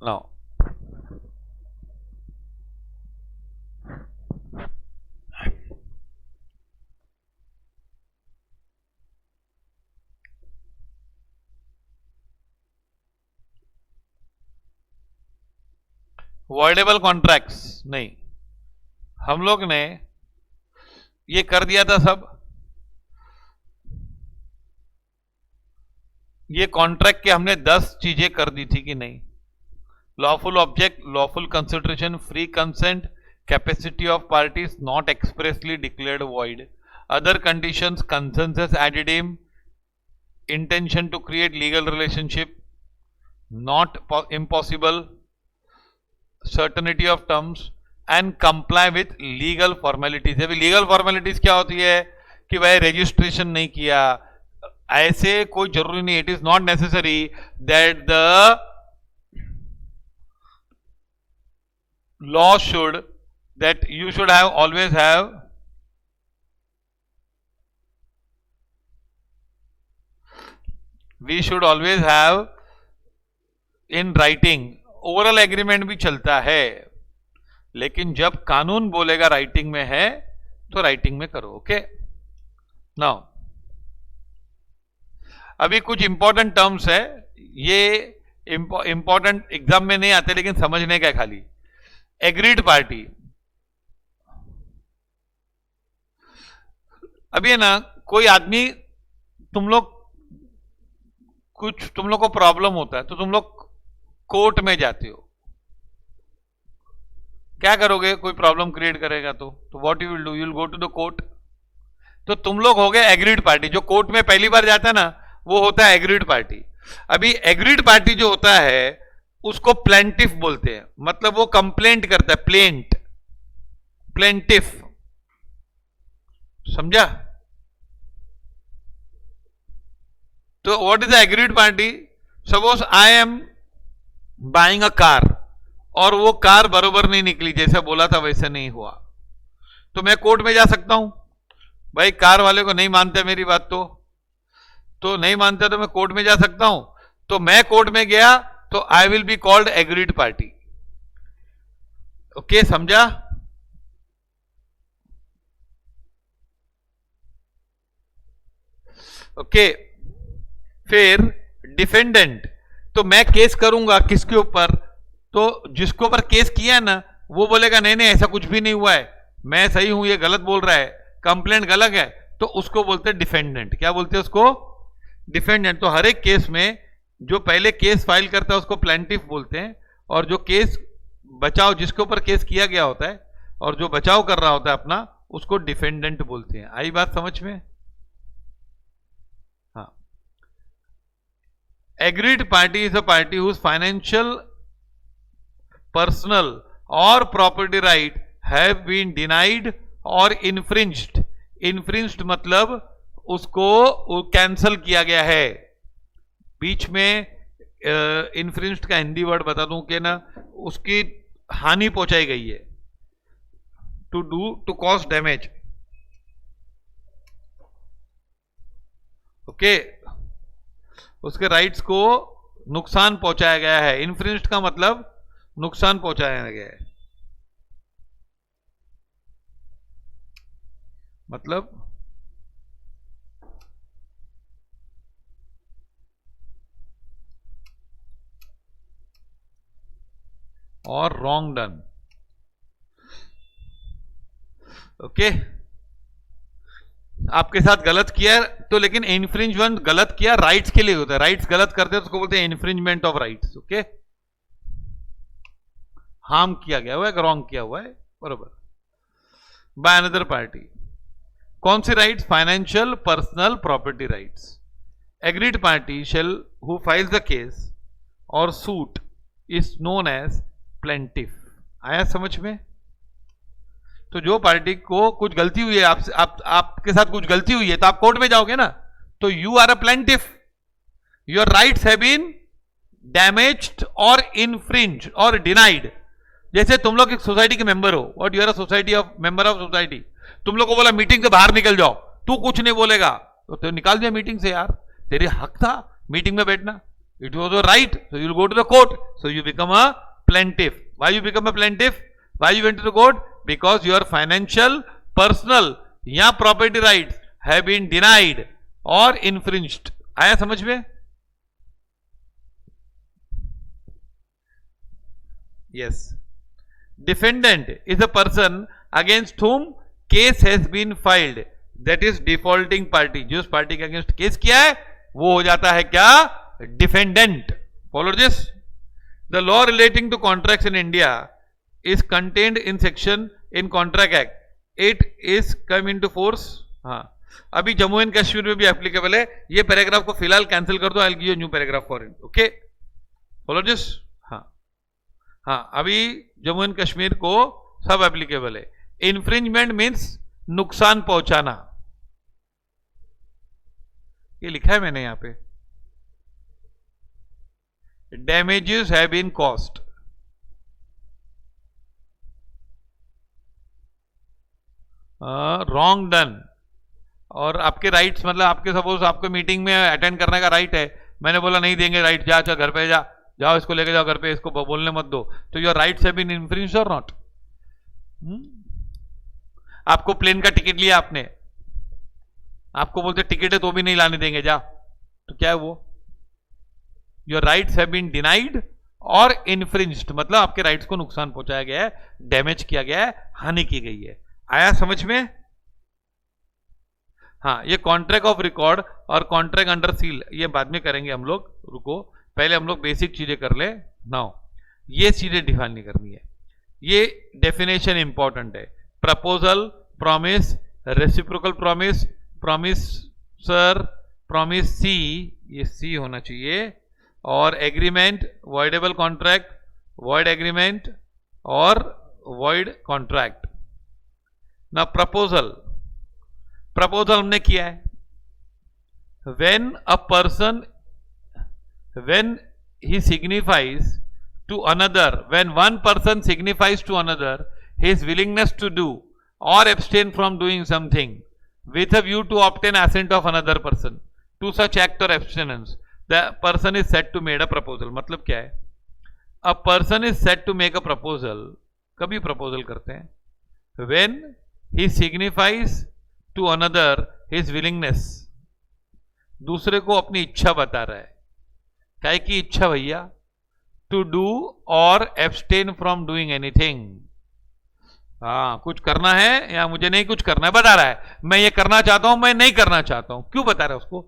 Now, voidable contracts नहीं, हम लोग ने ये कर दिया था सब। ये कॉन्ट्रैक्ट के हमने 10 चीजें कर दी थी कि नहीं? Lawful object, lawful consideration, free consent, capacity of parties not expressly declared void, other conditions, consensus ad idem, intention to create legal relationship, not impossible, certainty of terms and comply with legal formalities. अभी legal formalities क्या होती है कि भाई registration नहीं किया, ऐसे कोई जरूरी नहीं। It is not necessary that the law should, that you should have always have we should always have in writing. Oral agreement भी चलता है, लेकिन जब कानून बोलेगा राइटिंग में है तो राइटिंग में करो। ओके, नाउ अभी कुछ इंपॉर्टेंट टर्म्स है, ये इंपॉर्टेंट एग्जाम में नहीं आते लेकिन समझने का है खाली। एग्रीड पार्टी, अभी है ना, कोई आदमी, तुम लोग को प्रॉब्लम होता है तो तुम लोग कोर्ट में जाते हो, क्या करोगे? कोई प्रॉब्लम क्रिएट करेगा तो what you will do? You will go to the court. तो तुम लोग हो गए एग्रीड पार्टी। जो कोर्ट में पहली बार जाता है ना, वो होता है एग्रीड पार्टी। अभी एग्रीड पार्टी जो होता है उसको प्लेंटिफ बोलते हैं, मतलब वो कंप्लेंट करता है, प्लेंटिफ, समझा? तो what is the agreed party? Suppose I am buying a car और वो कार बरोबर नहीं निकली, जैसे बोला था वैसे नहीं हुआ, तो मैं कोर्ट में जा सकता हूं। भाई कार वाले को नहीं मानते मेरी बात, तो नहीं मानते तो मैं कोर्ट में जा सकता हूं। तो मैं कोर्ट में गया तो I will be called agreed party. Okay, समझा? ओके, फिर डिफेंडेंट, तो मैं केस करूंगा किसके ऊपर? तो जिसके ऊपर केस किया ना वो बोलेगा नहीं नहीं ऐसा कुछ भी नहीं हुआ है, मैं सही हूं, ये गलत बोल रहा है, कंप्लेंट गलत है, तो उसको बोलते हैं डिफेंडेंट। क्या बोलते हैं उसको? डिफेंडेंट। तो हर एक केस में जो पहले केस फाइल करता है उसको प्लेंटिफ बोलते हैं, और जो केस बचाव, जिसके ऊपर केस किया गया होता है और जो बचाव कर रहा होता है अपना, उसको डिफेंडेंट बोलते हैं। आई बात समझ में? हाँ, agreed party is a party whose financial, personal or property right have been denied or infringed। infringed मतलब उसको कैंसल किया गया है। बीच में infringed का हिंदी वर्ड बता दूं कि ना, उसकी हानि पहुंचाई गई है, to cause damage। ओके, उसके राइट्स को नुकसान पहुंचाया गया है। infringed का मतलब नुकसान पहुंचाया गया है, मतलब और रॉन्ग डन। ओके, आपके साथ गलत किया तो, लेकिन इन्फ्रिंजमेंट गलत किया राइट्स के लिए होता है। राइट्स गलत करते हैं तो उसको बोलते हैं infringement of rights. Okay, harm किया गया हुआ है, रॉन्ग किया हुआ है, बरोबर, बाय अनदर पार्टी। कौन से rights? Financial, personal, property rights. Agreed party shall who files the case और suit is known as plaintiff. आया समझ में? तो जो पार्टी को कुछ गलती हुई है, आपके साथ कुछ गलती हुई है, तो आप कोर्ट में जाओगे ना, तो you are a plaintiff. Your rights have been damaged और इन्फ्रिंज्ड और डिनाइड। जैसे तुम लोग एक सोसाइटी के मेंबर हो, what you are a society of member of society, तुम लोग को बोला मीटिंग से बाहर निकल जाओ, तू कुछ नहीं बोलेगा तो निकाल दिया मीटिंग से। यार तेरे हक था मीटिंग में बैठना, It was a right, so you will go to the court. So you become a plaintiff. Why you become a plaintiff? Why you went to the court? Because your financial, personal या property rights have been denied or infringed. आया समझ में? Yes. Defendant is a person against whom case has been filed. That is defaulting party. जिस party के against case किया है वो हो जाता है क्या? Defendant. Follow this? The law relating to contracts in India is contained in section in Contract Act. It is come into force. हाँ, अभी जम्मू एंड कश्मीर में भी एप्लीकेबल है. ये पैराग्राफ को फिलहाल कैंसिल कर दो. I will give you new paragraph for it. Okay, follow this. हाँ हाँ, अभी जम्मू एंड कश्मीर को सब एप्लीकेबल है. इन्फ्रिंजमेंट मीन्स नुकसान पहुंचाना. ये लिखा है मैंने यहां पे. Damages have been caused. Wrong done. और आपके राइट्स मतलब आपके सपोज आपको मीटिंग में अटेंड करने का राइट है, मैंने बोला नहीं देंगे राइट, जा घर पे जाओ इसको लेके जाओ घर पे, इसको बोलने मत दो, तो योर राइट्स हैव बीन इन्फ्रिंज्ड और नॉट. आपको प्लेन का टिकट लिया आपने, आपको बोलते टिकट है तो भी नहीं लाने देंगे, जा, तो क्या है वो? Your rights have been denied और इन्फ्रिंज्ड, मतलब आपके राइट्स को नुकसान पहुंचाया गया है, डैमेज किया गया है, हानि की गई है. आया समझ में? हाँ, ये कॉन्ट्रैक्ट ऑफ रिकॉर्ड और कॉन्ट्रैक्ट अंडर सील ये बाद में करेंगे हम लोग. रुको, पहले हम लोग बेसिक चीजें कर ले. नाउ ये चीजें डिफाइन नहीं करनी है. ये डेफिनेशन इंपॉर्टेंट है. Proposal, promise, reciprocal promise, promisor, promisee, ये सी होना चाहिए, और agreement, voidable contract, void agreement और वॉइड कॉन्ट्रैक्ट. ना प्रपोजल, प्रपोजल हमने किया है. When a person, when he signifies to another, when one person signifies to another his willingness to do और abstain from doing something with a view to obtain assent of another person to such act or abstinence, the person is said to make a proposal. मतलब क्या है? A person is said to make a proposal. कभी proposal करते हैं when he signifies to another his willingness. दूसरे को अपनी इच्छा बता रहा है. क्या की इच्छा भैया? To do or abstain from doing anything. हाँ, कुछ करना है या मुझे नहीं कुछ करना है, बता रहा है मैं ये करना चाहता हूं, मैं नहीं करना चाहता हूं. क्यों बता रहा है उसको?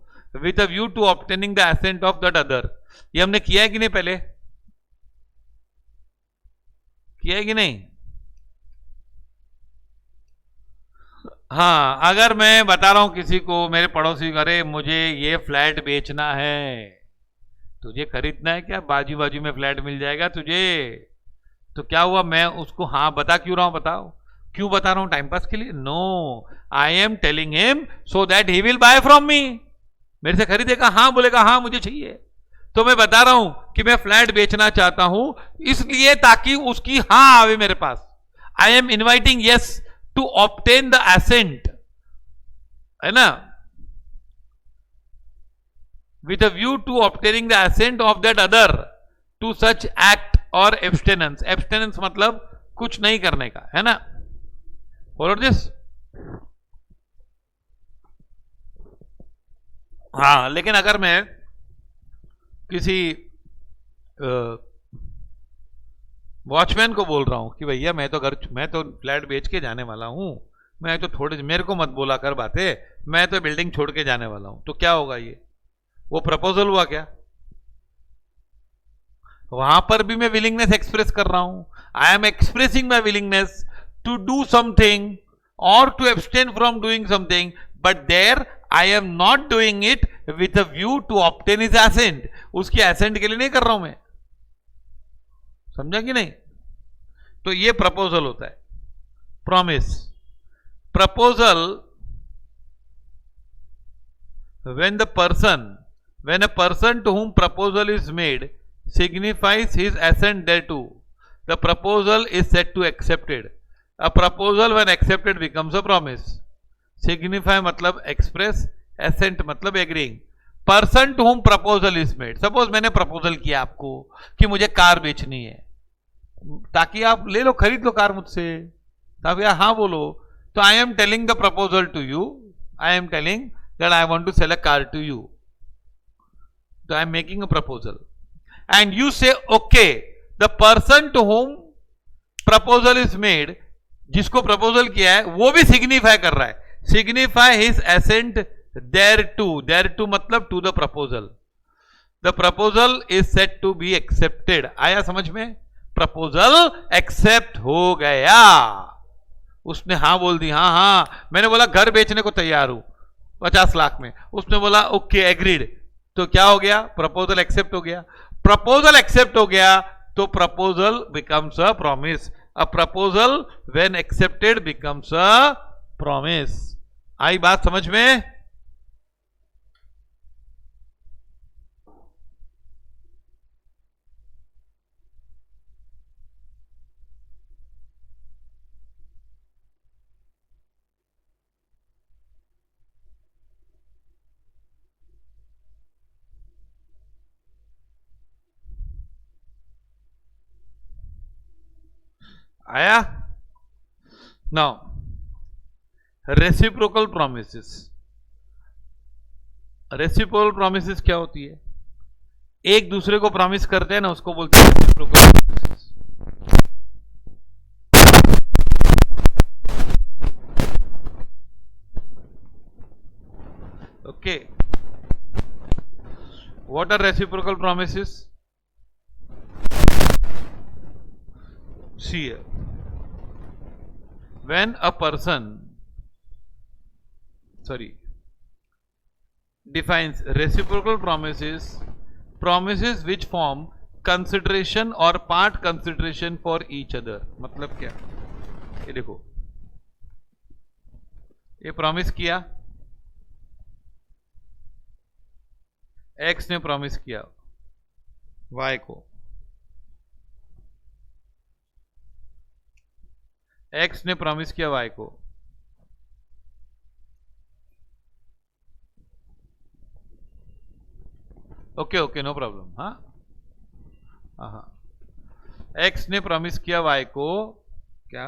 With a view to obtaining the assent of that other. ये हमने किया है कि नहीं? पहले किया है कि नहीं? हाँ, अगर मैं बता रहा हूं किसी को, मेरे पड़ोसी, अरे मुझे ये फ्लैट बेचना है, तुझे खरीदना है क्या? बाजू बाजू में फ्लैट मिल जाएगा तुझे. तो क्या हुआ? मैं उसको हाँ बता क्यों रहा हूं? बताओ क्यों बता रहा हूं? टाइम पास के लिए? No, I am telling him so that he will buy from me. मेरे से खरीदेगा, हाँ बोलेगा हाँ मुझे चाहिए. तो मैं बता रहा हूं कि मैं फ्लैट बेचना चाहता हूं, इसलिए ताकि उसकी हाँ आवे मेरे पास. I am inviting yes to obtain the assent, है ना, with a view to obtaining the assent of that other to such act और एब्स्टेनेंस. एब्स्टेनेंस मतलब कुछ नहीं करने का, है ना. Follow this. हाँ, लेकिन अगर मैं किसी वॉचमैन को बोल रहा हूं कि भैया मैं तो फ्लैट बेच के जाने वाला हूं, मैं तो थोड़े, मेरे को मत बोला कर बातें, मैं तो बिल्डिंग छोड़ के जाने वाला हूं, तो क्या होगा? ये वो प्रपोजल हुआ क्या? वहां पर भी मैं विलिंगनेस एक्सप्रेस कर रहा हूं. I am expressing my willingness to do something और to abstain from doing something, but there I am not doing it with a view to obtain his assent. उसकी एसेंट के लिए नहीं कर रहा हूं मैं. समझा कि नहीं? तो ये प्रपोजल होता है. Promise, proposal, when a person to whom proposal is made signifies his assent thereto, the proposal is said to accepted. A proposal when accepted becomes a promise. Signify मतलब express, assent मतलब agreeing. Person to whom proposal is made, suppose मैंने proposal किया आपको कि मुझे car बेचनी है, ताकि आप ले लो, खरीद लो कार मुझसे, तब यार हाँ बोलो, तो I am telling the proposal to you, I am telling that I want to sell a car to you, तो I am making a proposal and you say okay, the person to whom proposal is made, जिसको proposal किया है वो भी signify कर रहा है, signify his assent thereto मतलब to the proposal, the proposal is set to be accepted. आया समझ में? प्रपोजल एक्सेप्ट हो गया, उसने हाँ बोल दी, हाँ हाँ मैंने बोला घर बेचने को तैयार हूं 50 लाख में, उसने बोला ओके एग्रीड, तो क्या हो गया? प्रपोजल एक्सेप्ट हो गया। प्रपोजल एक्सेप्ट हो गया तो proposal becomes a promise, a proposal when accepted becomes a promise. आई बात समझ में? आया? Now reciprocal promises, reciprocal promises क्या होती है? एक दूसरे को प्रॉमिस करते हैं ना, उसको बोलते हैं reciprocal promises. Okay, what are reciprocal promises? See, when a person, defines reciprocal promises which form consideration or part consideration for each other, मतलब क्या? ये देखो, ये प्रॉमिस किया, एक्स ने प्रॉमिस किया वाई को, एक्स ने प्रॉमिस किया वाई को, ओके ओके नो प्रॉब्लम, हाँ हाँ, एक्स ने प्रॉमिस किया वाई को क्या?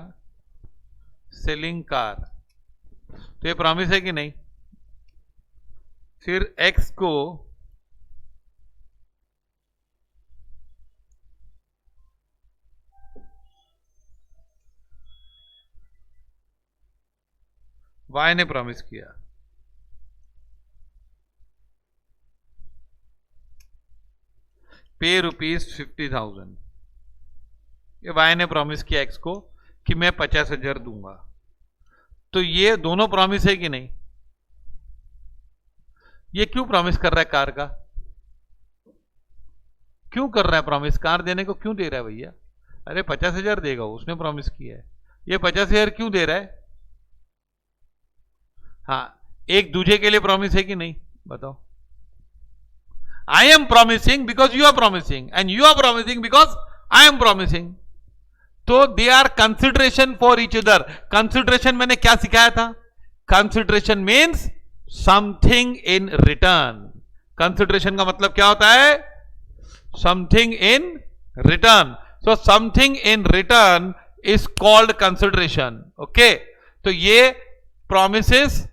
सेलिंग कार, तो ये प्रॉमिस है कि नहीं? फिर एक्स को वाई ने प्रॉमिस किया, पे ₹50,000, ये वाई ने प्रॉमिस किया एक्स को कि मैं 50,000 दूंगा, तो ये दोनों प्रॉमिस है कि नहीं? ये क्यों प्रॉमिस कर रहा है कार का? क्यों कर रहा है प्रॉमिस? कार देने को क्यों दे रहा है भैया? अरे 50,000 देगा, उसने प्रॉमिस किया है, ये 50,000 क्यों दे रहा है? हाँ, एक दूसरे के लिए प्रॉमिस है कि नहीं? बताओ। I am promising because you are promising and you are promising because I am promising, तो they are consideration for each other. Consideration मैंने क्या सिखाया था? Consideration means something in return. Consideration का मतलब क्या होता है? Something in return. So something in return is called consideration. Okay, तो ये प्रोमिसेस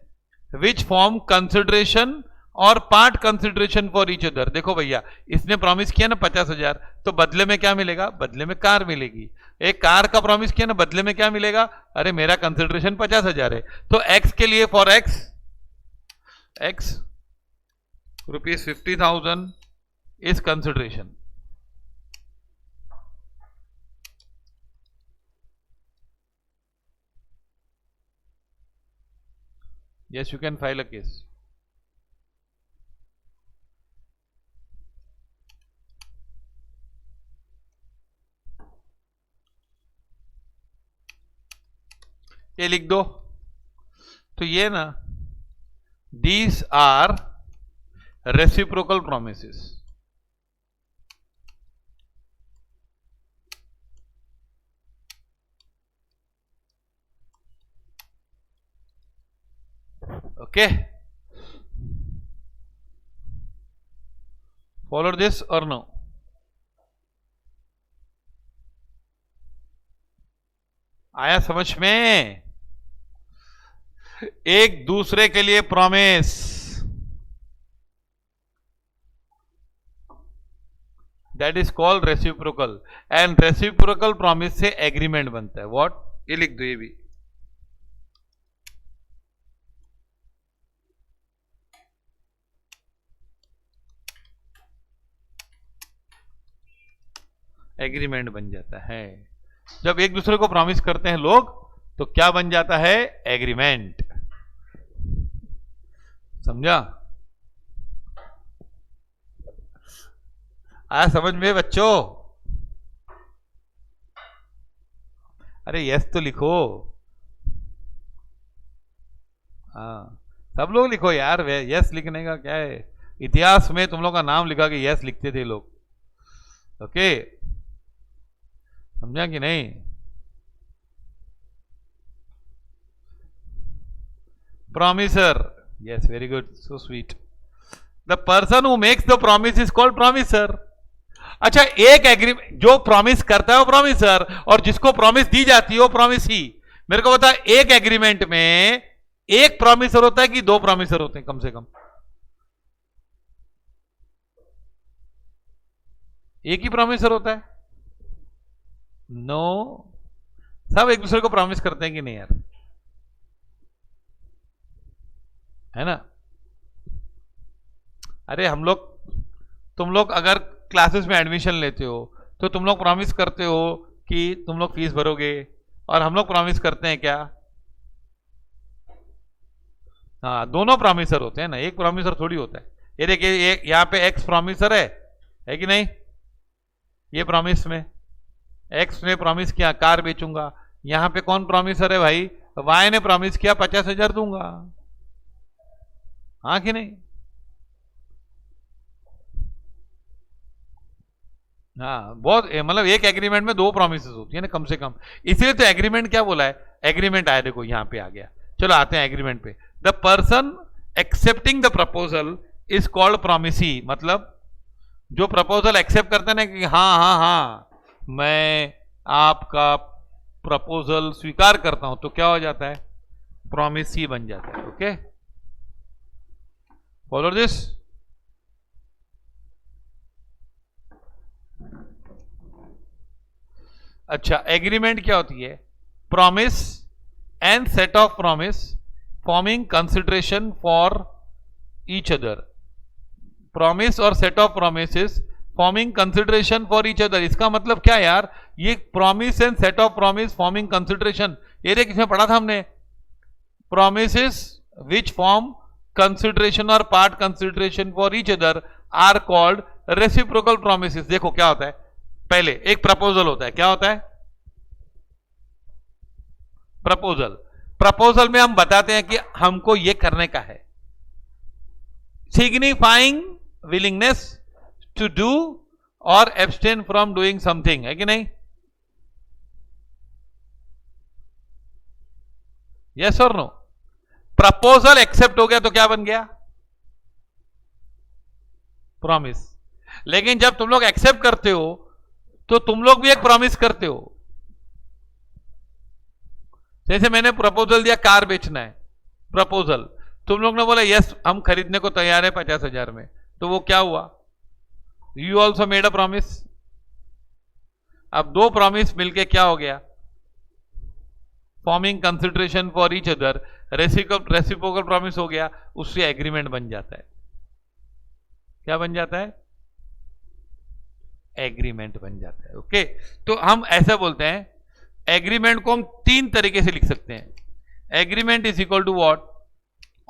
विच फॉर्म कंसिडरेशन और part consideration for each other. देखो भैया, इसने प्रॉमिस किया ना 50,000, तो बदले में क्या मिलेगा? बदले में कार मिलेगी। एक कार का प्रॉमिस किया ना, बदले में क्या मिलेगा? अरे मेरा कंसिडरेशन 50,000 है, तो एक्स के लिए for x ₹50,000 is consideration. Yes, you can file a case. ये लिख दो। तो ये ना, these are reciprocal promises. Okay. Follow this और नो? आया समझ में? एक दूसरे के लिए promise, that is called reciprocal, and reciprocal promise से एग्रीमेंट बनता है. व्हाट? ये लिख दो ये भी. एग्रीमेंट बन जाता है. जब एक दूसरे को प्रॉमिस करते हैं लोग तो क्या बन जाता है? एग्रीमेंट. समझा? आया समझ में बच्चों? अरे यस तो लिखो. हाँ सब लोग लिखो यार. वे यस लिखने का क्या है? इतिहास में तुम लोग का नाम लिखा कि यस लिखते थे लोग. ओके समझा कि नहीं? Promiser. Yes very good, so sweet. The person who makes the promise is called promiser. अच्छा एक एग्रीमेंट जो प्रॉमिस करता है वो प्रॉमिसर, और जिसको प्रॉमिस दी जाती है वो प्रॉमिसी. मेरे को बता, एक एग्रीमेंट में एक प्रॉमिसर होता है कि दो प्रॉमिसर होते हैं? कम से कम एक ही प्रॉमिसर होता है. नो सब एक दूसरे को प्रॉमिस करते हैं कि नहीं यार? है ना? अरे हम लोग, तुम लोग अगर क्लासेस में एडमिशन लेते हो तो तुम लोग प्रॉमिस करते हो कि तुम लोग फीस भरोगे, और हम लोग प्रॉमिस करते हैं क्या? हाँ दोनों प्रॉमिसर होते हैं ना, एक प्रॉमिसर थोड़ी होता है. ये देखिए एक यहां पे एक्स प्रॉमिसर है कि नहीं? ये प्रॉमिस में एक्स ने प्रॉमिस किया कार बेचूंगा. यहां पे कौन प्रॉमिसर है भाई? वाई ने प्रॉमिस किया 50,000 दूंगा. हाँ कि नहीं? हाँ बहुत, मतलब एक एग्रीमेंट में दो प्रोमिस होती है ना कम से कम. इसलिए तो एग्रीमेंट क्या बोला है? एग्रीमेंट आया, देखो यहां पे आ गया. चलो आते हैं एग्रीमेंट पे. The person accepting the proposal is called promisee. मतलब जो प्रपोजल एक्सेप्ट करते हैं ना कि हाँ हाँ हाँ मैं आपका प्रपोजल स्वीकार करता हूं, तो क्या हो जाता है? प्रॉमिसी बन जाता है. Okay follow this. अच्छा एग्रीमेंट क्या होती है? Promise and set of promise forming consideration for each other. Promise और set of promises forming consideration for each other. इसका मतलब क्या यार? ये promise and set of promise forming consideration, ये देख इसमें पढ़ा था हमने. प्रॉमिसेस विच फॉर्म कंसिडरेशन और part consideration for each other are called reciprocal promises. देखो क्या होता है, पहले एक प्रपोजल होता है. क्या होता है? प्रपोजल. प्रपोजल में हम बताते हैं कि हमको यह करने का है, सिग्निफाइंग विलिंगनेस टू डू और एब्सटेन फ्रॉम डूइंग समथिंग. है कि नहीं? यस और नो? प्रपोजल एक्सेप्ट हो गया तो क्या बन गया? प्रॉमिस. लेकिन जब तुम लोग एक्सेप्ट करते हो तो तुम लोग भी एक प्रॉमिस करते हो. जैसे मैंने प्रपोजल दिया कार बेचना है, प्रपोजल. तुम लोग ने बोला यस हम खरीदने को तैयार है 50,000 में, तो वो क्या हुआ? You also made a promise. अब दो प्रॉमिस मिलके क्या हो गया? Forming consideration for each other, reciprocal promise हो गया. उससे एग्रीमेंट बन जाता है. क्या बन जाता है? एग्रीमेंट बन जाता है. ओके तो हम ऐसा बोलते हैं, एग्रीमेंट को हम तीन तरीके से लिख सकते हैं. Agreement is equal to what?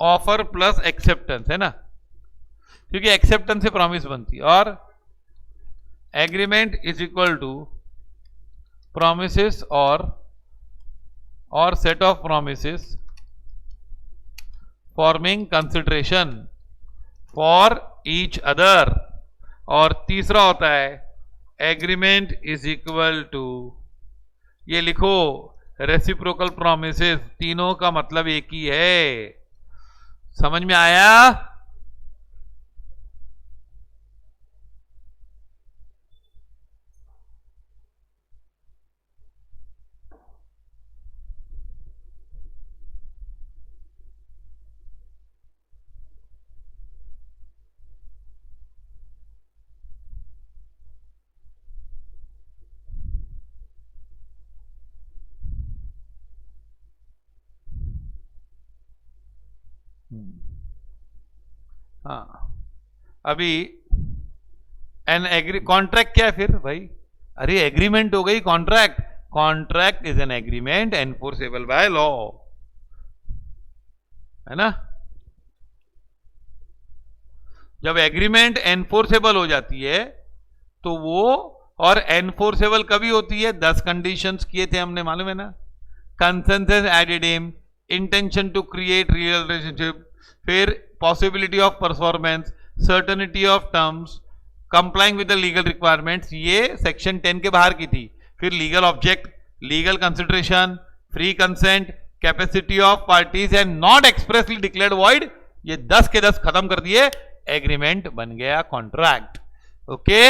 Offer plus acceptance, है ना? क्योंकि एक्सेप्टेंस से प्रॉमिस बनती है. और agreement is equal to promises और set of promises forming consideration for each other. और तीसरा होता है एग्रीमेंट इज इक्वल टू, ये लिखो, रेसिप्रोकल प्रॉमिसेस. तीनों का मतलब एक ही है. समझ में आया? हाँ, अभी कॉन्ट्रैक्ट क्या है फिर भाई? अरे एग्रीमेंट हो गई contract. Contract is an agreement enforceable by law, है ना? जब एग्रीमेंट एनफोर्सेबल हो जाती है तो वो, और एनफोर्सेबल कभी होती है? 10 कंडीशंस किए थे हमने, मालूम है ना? Consensus ad idem, intention to create real relationship, फिर possibility of performance, certainty of terms, complying with the legal requirements, ये सेक्शन 10 के बाहर की थी। फिर legal object, legal consideration, free consent, capacity of parties and not expressly declared void, ये 10 के 10 खत्म कर दिए, एग्रीमेंट बन गया contract. Okay,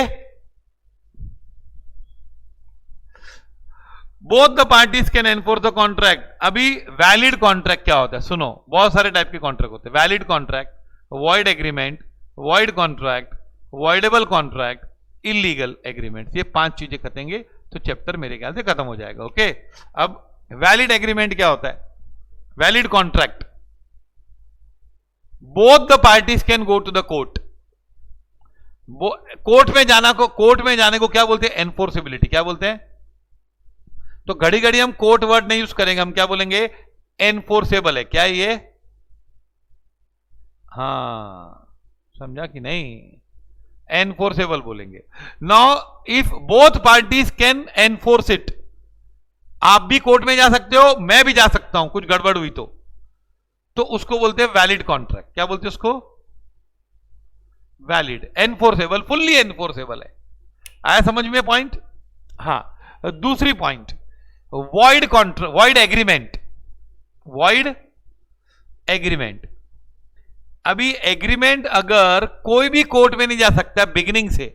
both the parties can enforce the contract. अभी वैलिड कॉन्ट्रैक्ट क्या होता है? सुनो, बहुत सारे टाइप के कॉन्ट्रैक्ट होते हैं। Valid contract, void agreement, void contract, voidable contract, illegal agreement. ये 5 चीजें करेंगे तो चैप्टर मेरे ख्याल से खत्म हो जाएगा। ओके, अब वैलिड एग्रीमेंट क्या होता है? Valid contract, both the parties can go to the court. Court में जाने को क्या बोलते हैं? एनफोर्सेबिलिटी। क्या बोलते हैं? तो घड़ी घड़ी हम कोर्ट वर्ड नहीं यूज करेंगे, हम क्या बोलेंगे? एनफोर्सेबल है। क्या ये? हाँ, समझा कि नहीं? एनफोर्सेबल बोलेंगे। Now if both parties can enforce it, आप भी कोर्ट में जा सकते हो, मैं भी जा सकता हूं, कुछ गड़बड़ हुई तो उसको बोलते हैं वैलिड कॉन्ट्रैक्ट। क्या बोलते हैं उसको? वैलिड, एनफोर्सेबल, फुल्ली एनफोर्सेबल है। आया समझ में पॉइंट? हाँ, दूसरी point, void contract, void agreement. Void agreement, अभी एग्रीमेंट अगर कोई भी कोर्ट में नहीं जा सकता बिगिनिंग से,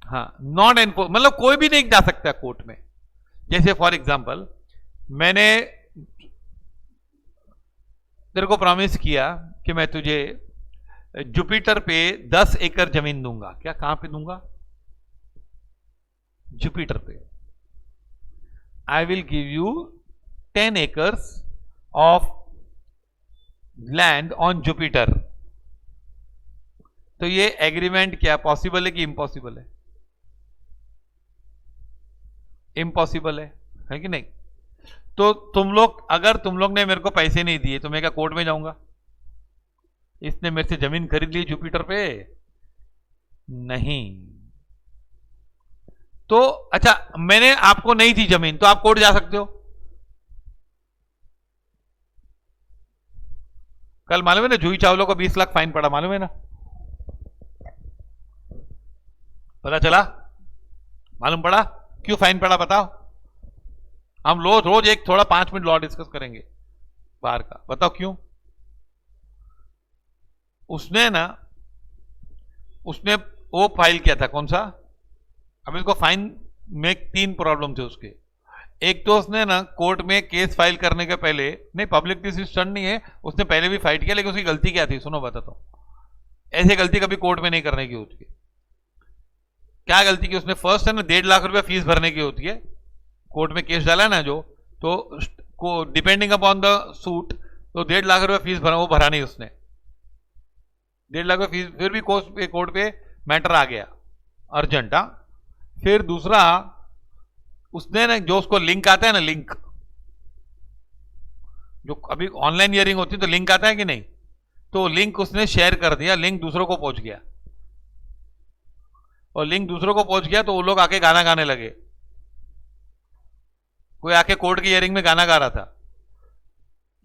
हाँ, नॉन एनफोर्स मतलब कोई भी नहीं जा सकता कोर्ट में। जैसे फॉर एग्जांपल, मैंने तेरे को प्रॉमिस किया कि मैं तुझे जुपिटर पे 10 एकड़ जमीन दूंगा। क्या, कहां पे दूंगा? जुपिटर पे। I will give you 10 acres of land on Jupiter. तो ये एग्रीमेंट क्या पॉसिबल है कि इम्पॉसिबल है? इम्पॉसिबल है कि नहीं? तो अगर तुम लोग ने मेरे को पैसे नहीं दिए तो मैं क्या कोर्ट में जाऊंगा? इसने मेरे से जमीन खरीद ली जुपिटर पे? नहीं। तो अच्छा, मैंने आपको नहीं दी जमीन तो आप कोर्ट जा सकते हो। कल मालूम है ना, जूही चावला को 20 लाख फाइन पड़ा, मालूम है ना? पता चला? मालूम पड़ा? क्यों फाइन पड़ा बताओ? हम रोज एक थोड़ा 5 मिनट लॉ डिस्कस करेंगे बाहर का। बताओ क्यों? उसने वो फाइल किया था, कौन सा? अब इसको फाइन में 3 प्रॉब्लम थे उसके। एक तो उसने ना कोर्ट में केस फाइल करने के पहले, नहीं पब्लिक डिसिशन नहीं है, उसने पहले भी फाइट किया, लेकिन उसकी गलती क्या थी सुनो बताता हूं। ऐसी गलती कभी कोर्ट में नहीं करने की होती है। क्या गलती की उसने? फर्स्ट है ना 1.5 लाख रुपया फीस भरने की होती है। कोर्ट में केस डाला ना जो, तो डिपेंडिंग अपॉन द सूट, तो 1.5 लाख रुपया फीस भरा, वो भरा नहीं उसने। 1.5 लाख रुपया फीस, फिर भी कोर्ट पे मैटर आ गया अर्जेंट। हाँ, फिर दूसरा, उसने ना जो उसको लिंक आता है ना, लिंक जो अभी ऑनलाइन हियरिंग होती है तो लिंक आता है कि नहीं, तो लिंक उसने शेयर कर दिया, लिंक दूसरों को पहुंच गया, और लिंक दूसरों को पहुंच गया तो वो लोग आके गाना गाने लगे। कोई आके कोर्ट की हियरिंग में गाना गा रहा था,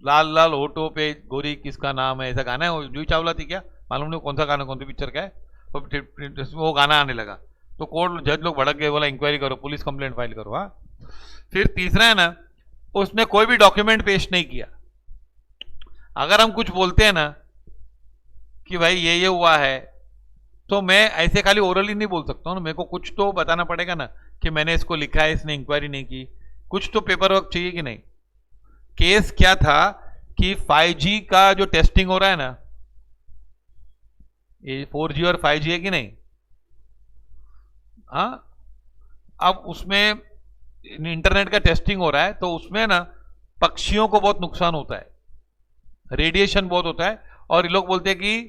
लाल लाल होठों पे गोरी किसका नाम है, ऐसा गाना है। जूही चावला थी क्या, मालूम नहीं कौन सा गाना, कौन सी पिक्चर का है, तो वो गाना आने लगा तो कोर्ट जज लोग भड़क गए, बोला इंक्वायरी करो, पुलिस कंप्लेंट फाइल करो। हाँ, फिर तीसरा है ना, उसने कोई भी डॉक्यूमेंट पेश नहीं किया। अगर हम कुछ बोलते हैं ना कि भाई ये हुआ है, तो मैं ऐसे खाली ओरली नहीं बोल सकता हूँ ना, मेरे को कुछ तो बताना पड़ेगा ना कि मैंने इसको लिखा है, इसने इंक्वायरी नहीं की, कुछ तो पेपर वर्क चाहिए कि नहीं। केस क्या था कि 5G का जो टेस्टिंग हो रहा है ना, ये 4G और 5G है कि नहीं? हाँ, अब उसमें इंटरनेट का टेस्टिंग हो रहा है, तो उसमें ना पक्षियों को बहुत नुकसान होता है। रेडिएशन बहुत होता है और ये लोग बोलते हैं कि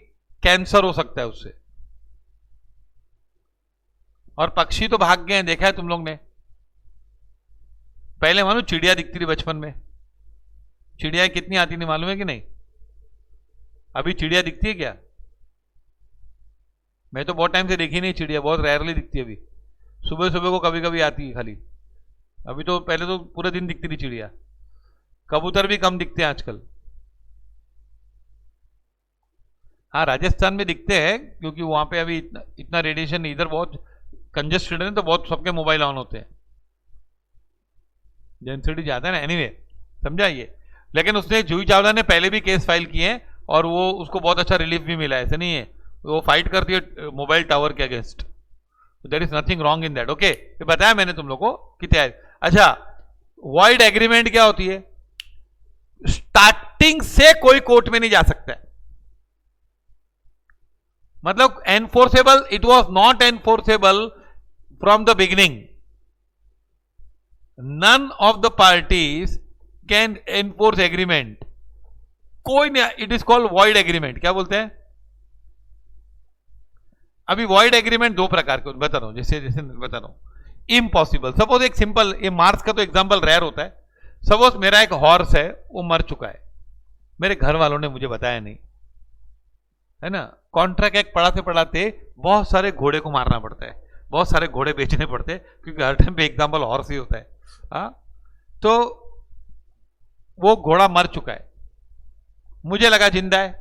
कैंसर हो सकता है उससे। और पक्षी तो भाग गए हैं, देखा है तुम लोग ने। पहले मानो चिड़िया दिखती थी बचपन में, चिड़िया कितनी आती थी मालूम है कि नहीं? अभी चिड़िया दिखती है क्या? मैं तो बहुत टाइम से देखी नहीं चिड़िया, बहुत रेयरली दिखती है अभी। सुबह सुबह को कभी कभी आती है खाली। अभी तो पहले तो पूरे दिन दिखती थी चिड़िया। कबूतर भी कम दिखते हैं आजकल। हाँ, राजस्थान में दिखते हैं क्योंकि वहां पे अभी इतना रेडिएशन, इधर बहुत कंजेस्टेड है तो बहुत सबके मोबाइल ऑन होते हैं, डेंसिटी ज्यादा है ना। एनीवे, समझा ये। लेकिन उसने, जूही चावला ने पहले भी केस फाइल किए हैं और वो उसको बहुत अच्छा रिलीफ भी मिला है, ऐसे नहीं है। वो फाइट करती है मोबाइल टावर के against. There is nothing wrong in that. Okay, ये बताया मैंने तुम लोग को कितना है। अच्छा, वॉइड एग्रीमेंट क्या होती है? स्टार्टिंग से कोई कोर्ट में नहीं जा सकता है, मतलब enforceable, it was not enforceable from the beginning. None of the parties can enforce agreement, कोई नहीं। It is called void agreement. क्या बोलते हैं? अभी वॉइड एग्रीमेंट दो प्रकार के बता रहा हूं, जैसे जैसे बता रहा हूं। इम्पॉसिबल, सपोज एक सिंपल, ये मार्स का तो एग्जांपल रेयर होता है। सपोज मेरा एक हॉर्स है, वो मर चुका है, मेरे घर वालों ने मुझे बताया नहीं, है ना। कॉन्ट्रैक्ट एक पढ़ाते पढ़ाते बहुत सारे घोड़े को मारना पड़ता है, बहुत सारे घोड़े बेचने पड़ते हैं, क्योंकि हर टाइम पे एग्जाम्पल हॉर्स ही होता है। तो वो घोड़ा मर चुका है, मुझे लगा जिंदा है,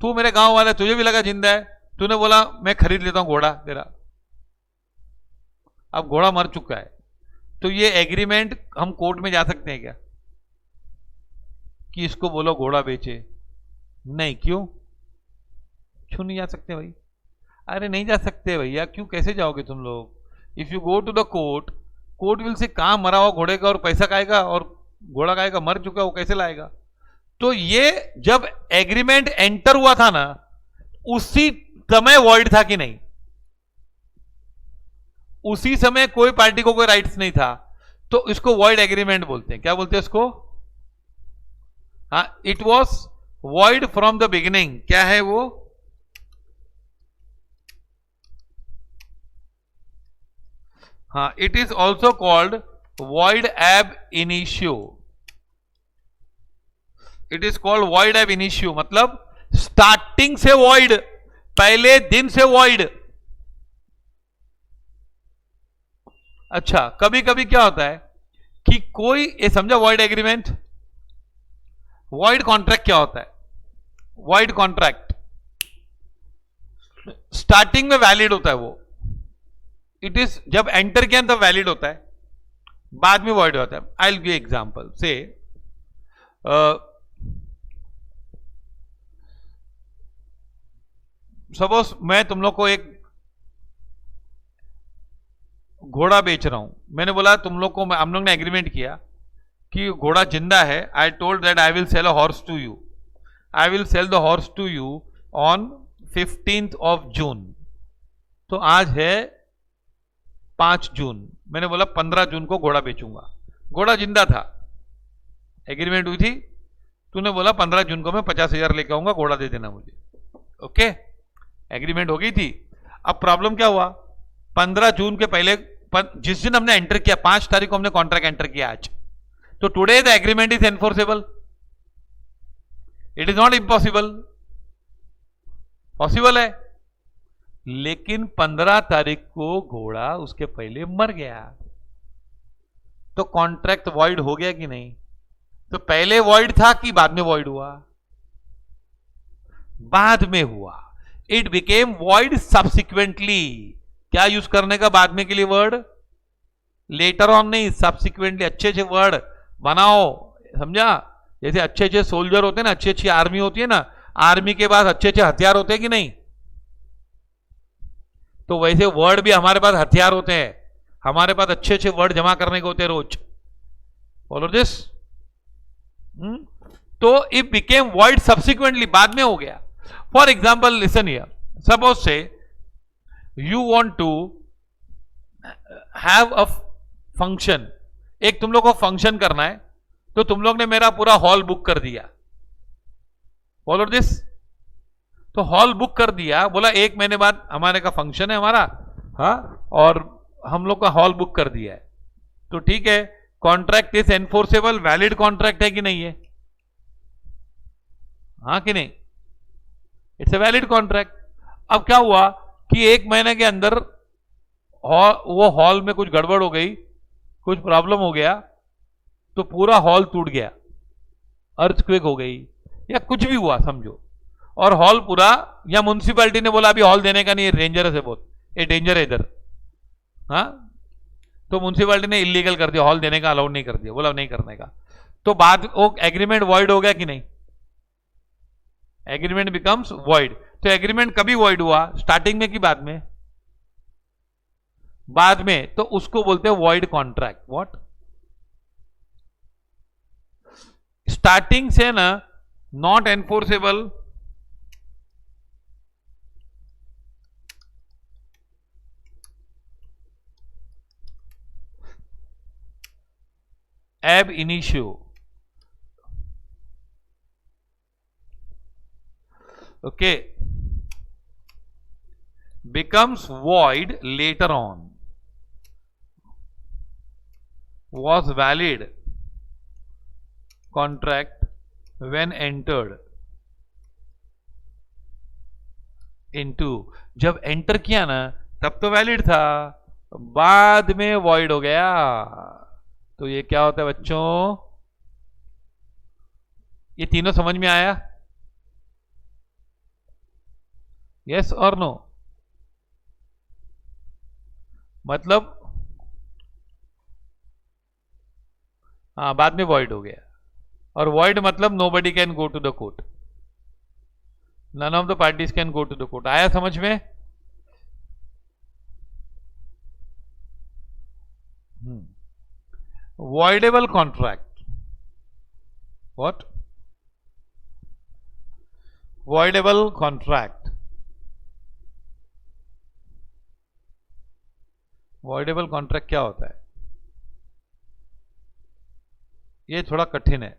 तू मेरे गांव वाला, तुझे भी लगा जिंदा है, तूने बोला मैं खरीद लेता हूं घोड़ा तेरा। अब घोड़ा मर चुका है, तो ये एग्रीमेंट हम कोर्ट में जा सकते हैं क्या कि इसको बोलो घोड़ा बेचे? नहीं। क्यों क्यों नहीं जा सकते भाई? अरे नहीं जा सकते भैया। क्यों, कैसे जाओगे तुम लोग? If you go to the court, court will say कहां मरा हुआ घोड़े का और पैसा खाएगा, और घोड़ा खाएगा, मर चुका वो कैसे लाएगा? तो ये जब एग्रीमेंट एंटर हुआ था ना, उसी समय वॉइड था कि नहीं? उसी समय कोई पार्टी को कोई राइट्स नहीं था, तो इसको वॉइड एग्रीमेंट बोलते हैं। क्या बोलते हैं इसको? हाँ, it was void from the beginning. क्या है वो? हाँ, it is also called void ab initio. It is called void ab initio, मतलब स्टार्टिंग से वॉइड, पहले दिन से वॉइड। अच्छा, कभी कभी क्या होता है कि कोई, ये समझा वॉइड एग्रीमेंट? वॉइड कॉन्ट्रैक्ट क्या होता है? वॉइड कॉन्ट्रैक्ट स्टार्टिंग में वैलिड होता है, वो इट इज जब एंटर किया तब वैलिड होता है, बाद में वॉइड होता है। I will give example. से सपोज मैं तुम लोग को एक घोड़ा बेच रहा हूं, मैंने बोला तुम लोग को, हम लोग ने एग्रीमेंट किया कि घोड़ा जिंदा है। I told that I will sell a horse to you, I will sell the horse to you on 15th of June। तो आज है 5 जून, मैंने बोला 15 जून को घोड़ा बेचूंगा। घोड़ा जिंदा था, एग्रीमेंट हुई थी, तूने बोला 15 जून को मैं 50,000 लेकर आऊंगा, घोड़ा दे देना मुझे। ओके, एग्रीमेंट हो गई थी। अब प्रॉब्लम क्या हुआ? 15 जून के पहले, जिस दिन हमने एंटर किया, 5 तारीख को हमने कॉन्ट्रैक्ट एंटर किया आज, तो today the agreement is enforceable. It is not impossible, possible है। लेकिन 15 तारीख को घोड़ा उसके पहले मर गया, तो कॉन्ट्रैक्ट वॉइड हो गया कि नहीं? तो पहले वॉइड था कि बाद में वॉइड हुआ? बाद में हुआ। It became void subsequently. क्या यूज करने का बाद में के लिए वर्ड? लेटर ऑन नहीं, सब्सिक्वेंटली। अच्छे अच्छे वर्ड बनाओ, समझा? जैसे अच्छे अच्छे सोल्जर होते हैं ना, अच्छी अच्छी आर्मी होती है ना, आर्मी के पास अच्छे अच्छे हथियार होते हैं कि नहीं? तो वैसे वर्ड भी हमारे पास हथियार होते हैं, हमारे पास अच्छे अच्छे वर्ड जमा करने को होते हैं रोज। Follow this. तो इट बिकेम वॉइड सब्सिक्वेंटली, बाद में हो गया। For example, listen here, suppose say you want to have a function, एक तुम लोग को फंक्शन करना है, तो तुम लोग ने मेरा पूरा हॉल बुक कर दिया, फॉलो दिस। तो हॉल बुक कर दिया, बोला 1 महीने बाद हमारे का फंक्शन है हमारा, हाँ, और हम लोग का हॉल बुक कर दिया है, तो ठीक है, contract is enforceable, valid contract है कि नहीं है? हाँ कि नहीं? It's a valid contract. अब क्या हुआ कि 1 महीने के अंदर वो हॉल में कुछ गड़बड़ हो गई, कुछ प्रॉब्लम हो गया, तो पूरा हॉल टूट गया, अर्थक्वेक हो गई या कुछ भी हुआ समझो, और हॉल पूरा, या म्युनिसिपैलिटी ने बोला अभी हॉल देने का नहीं, डेंजरस है बहुत, ये डेंजर है इधर, हाँ, तो म्युनिसिपैलिटी ने इलीगल कर दिया, हॉल देने का अलाउड नहीं कर दिया, बोला नहीं करने का, तो बाद वो एग्रीमेंट वॉइड हो गया कि नहीं? Agreement becomes void. तो एग्रीमेंट कभी वॉइड हुआ, स्टार्टिंग में कि बाद में? बाद में, तो उसको बोलते हैं वॉइड कॉन्ट्रैक्ट। व्हाट? स्टार्टिंग से ना not enforceable, ab initio, okay, becomes void later on, was valid contract when entered into, जब एंटर किया ना तब तो वैलिड था, बाद में वॉइड हो गया, तो ये क्या होता है बच्चों? ये तीनों समझ में आया? यस और नो? मतलब हाँ, बाद में वॉइड हो गया, और वॉइड मतलब nobody can go to the court, none of the parties can go to the court. आया समझ में? voidable contract, what? voidable contract, voidable contract क्या होता है? ये थोड़ा कठिन है,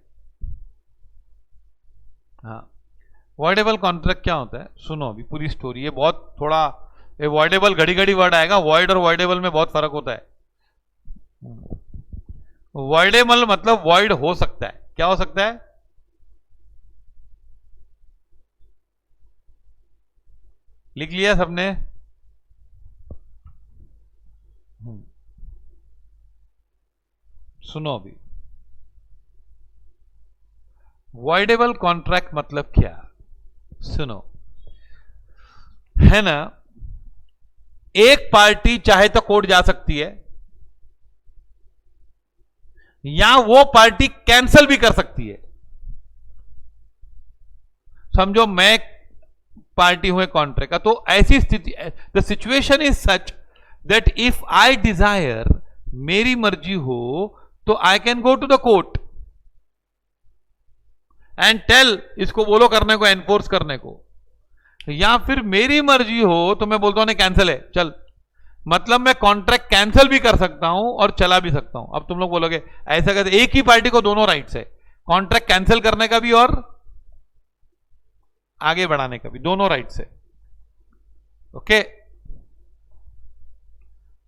हाँ, voidable contract क्या होता है? सुनो अभी पूरी स्टोरी, ये बहुत थोड़ा, ये voidable घड़ी घड़ी वर्ड आएगा, void और voidable में बहुत फर्क होता है। voidable मतलब void हो सकता है, क्या हो सकता है? लिख लिया सबने? सुनो अभी, voidable कॉन्ट्रैक्ट मतलब क्या? सुनो, है ना, एक पार्टी चाहे तो कोर्ट जा सकती है, या वो पार्टी कैंसिल भी कर सकती है। समझो मैं पार्टी हूं कॉन्ट्रैक्ट का, तो ऐसी स्थिति, the situation is such that if I desire, मेरी मर्जी हो, तो I can go to the court and tell, इसको बोलो करने को, एनफोर्स करने को, या फिर मेरी मर्जी हो तो मैं बोलता हूं नहीं कैंसिल है चल, मतलब मैं कॉन्ट्रैक्ट कैंसिल भी कर सकता हूं और चला भी सकता हूं। अब तुम लोग बोलोगे ऐसा कहते, एक ही पार्टी को दोनों राइट्स है, कॉन्ट्रैक्ट कैंसिल करने का भी और आगे बढ़ाने का भी, दोनों राइट्स है। ओके,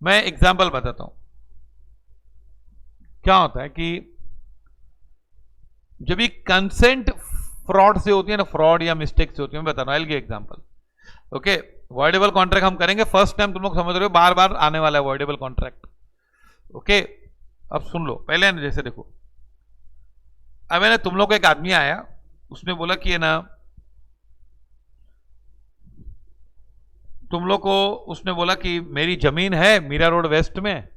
मैं एग्जांपल बताता हूं। क्या होता है कि जब भी कंसेंट फ्रॉड से होती है ना, फ्रॉड या मिस्टेक से होती है, मैं बता रहा हूं, I will give example. Okay, voidable contract हम करेंगे, फर्स्ट टाइम तुम लोग समझ रहे हो, बार बार आने वाला है वॉइडेबल कॉन्ट्रैक्ट। ओके, अब सुन लो, पहले ना जैसे देखो, अब है ना, तुम लोग को एक आदमी आया, उसने बोला कि है ना, तुम लोग को उसने बोला कि मेरी जमीन है मीरा रोड वेस्ट में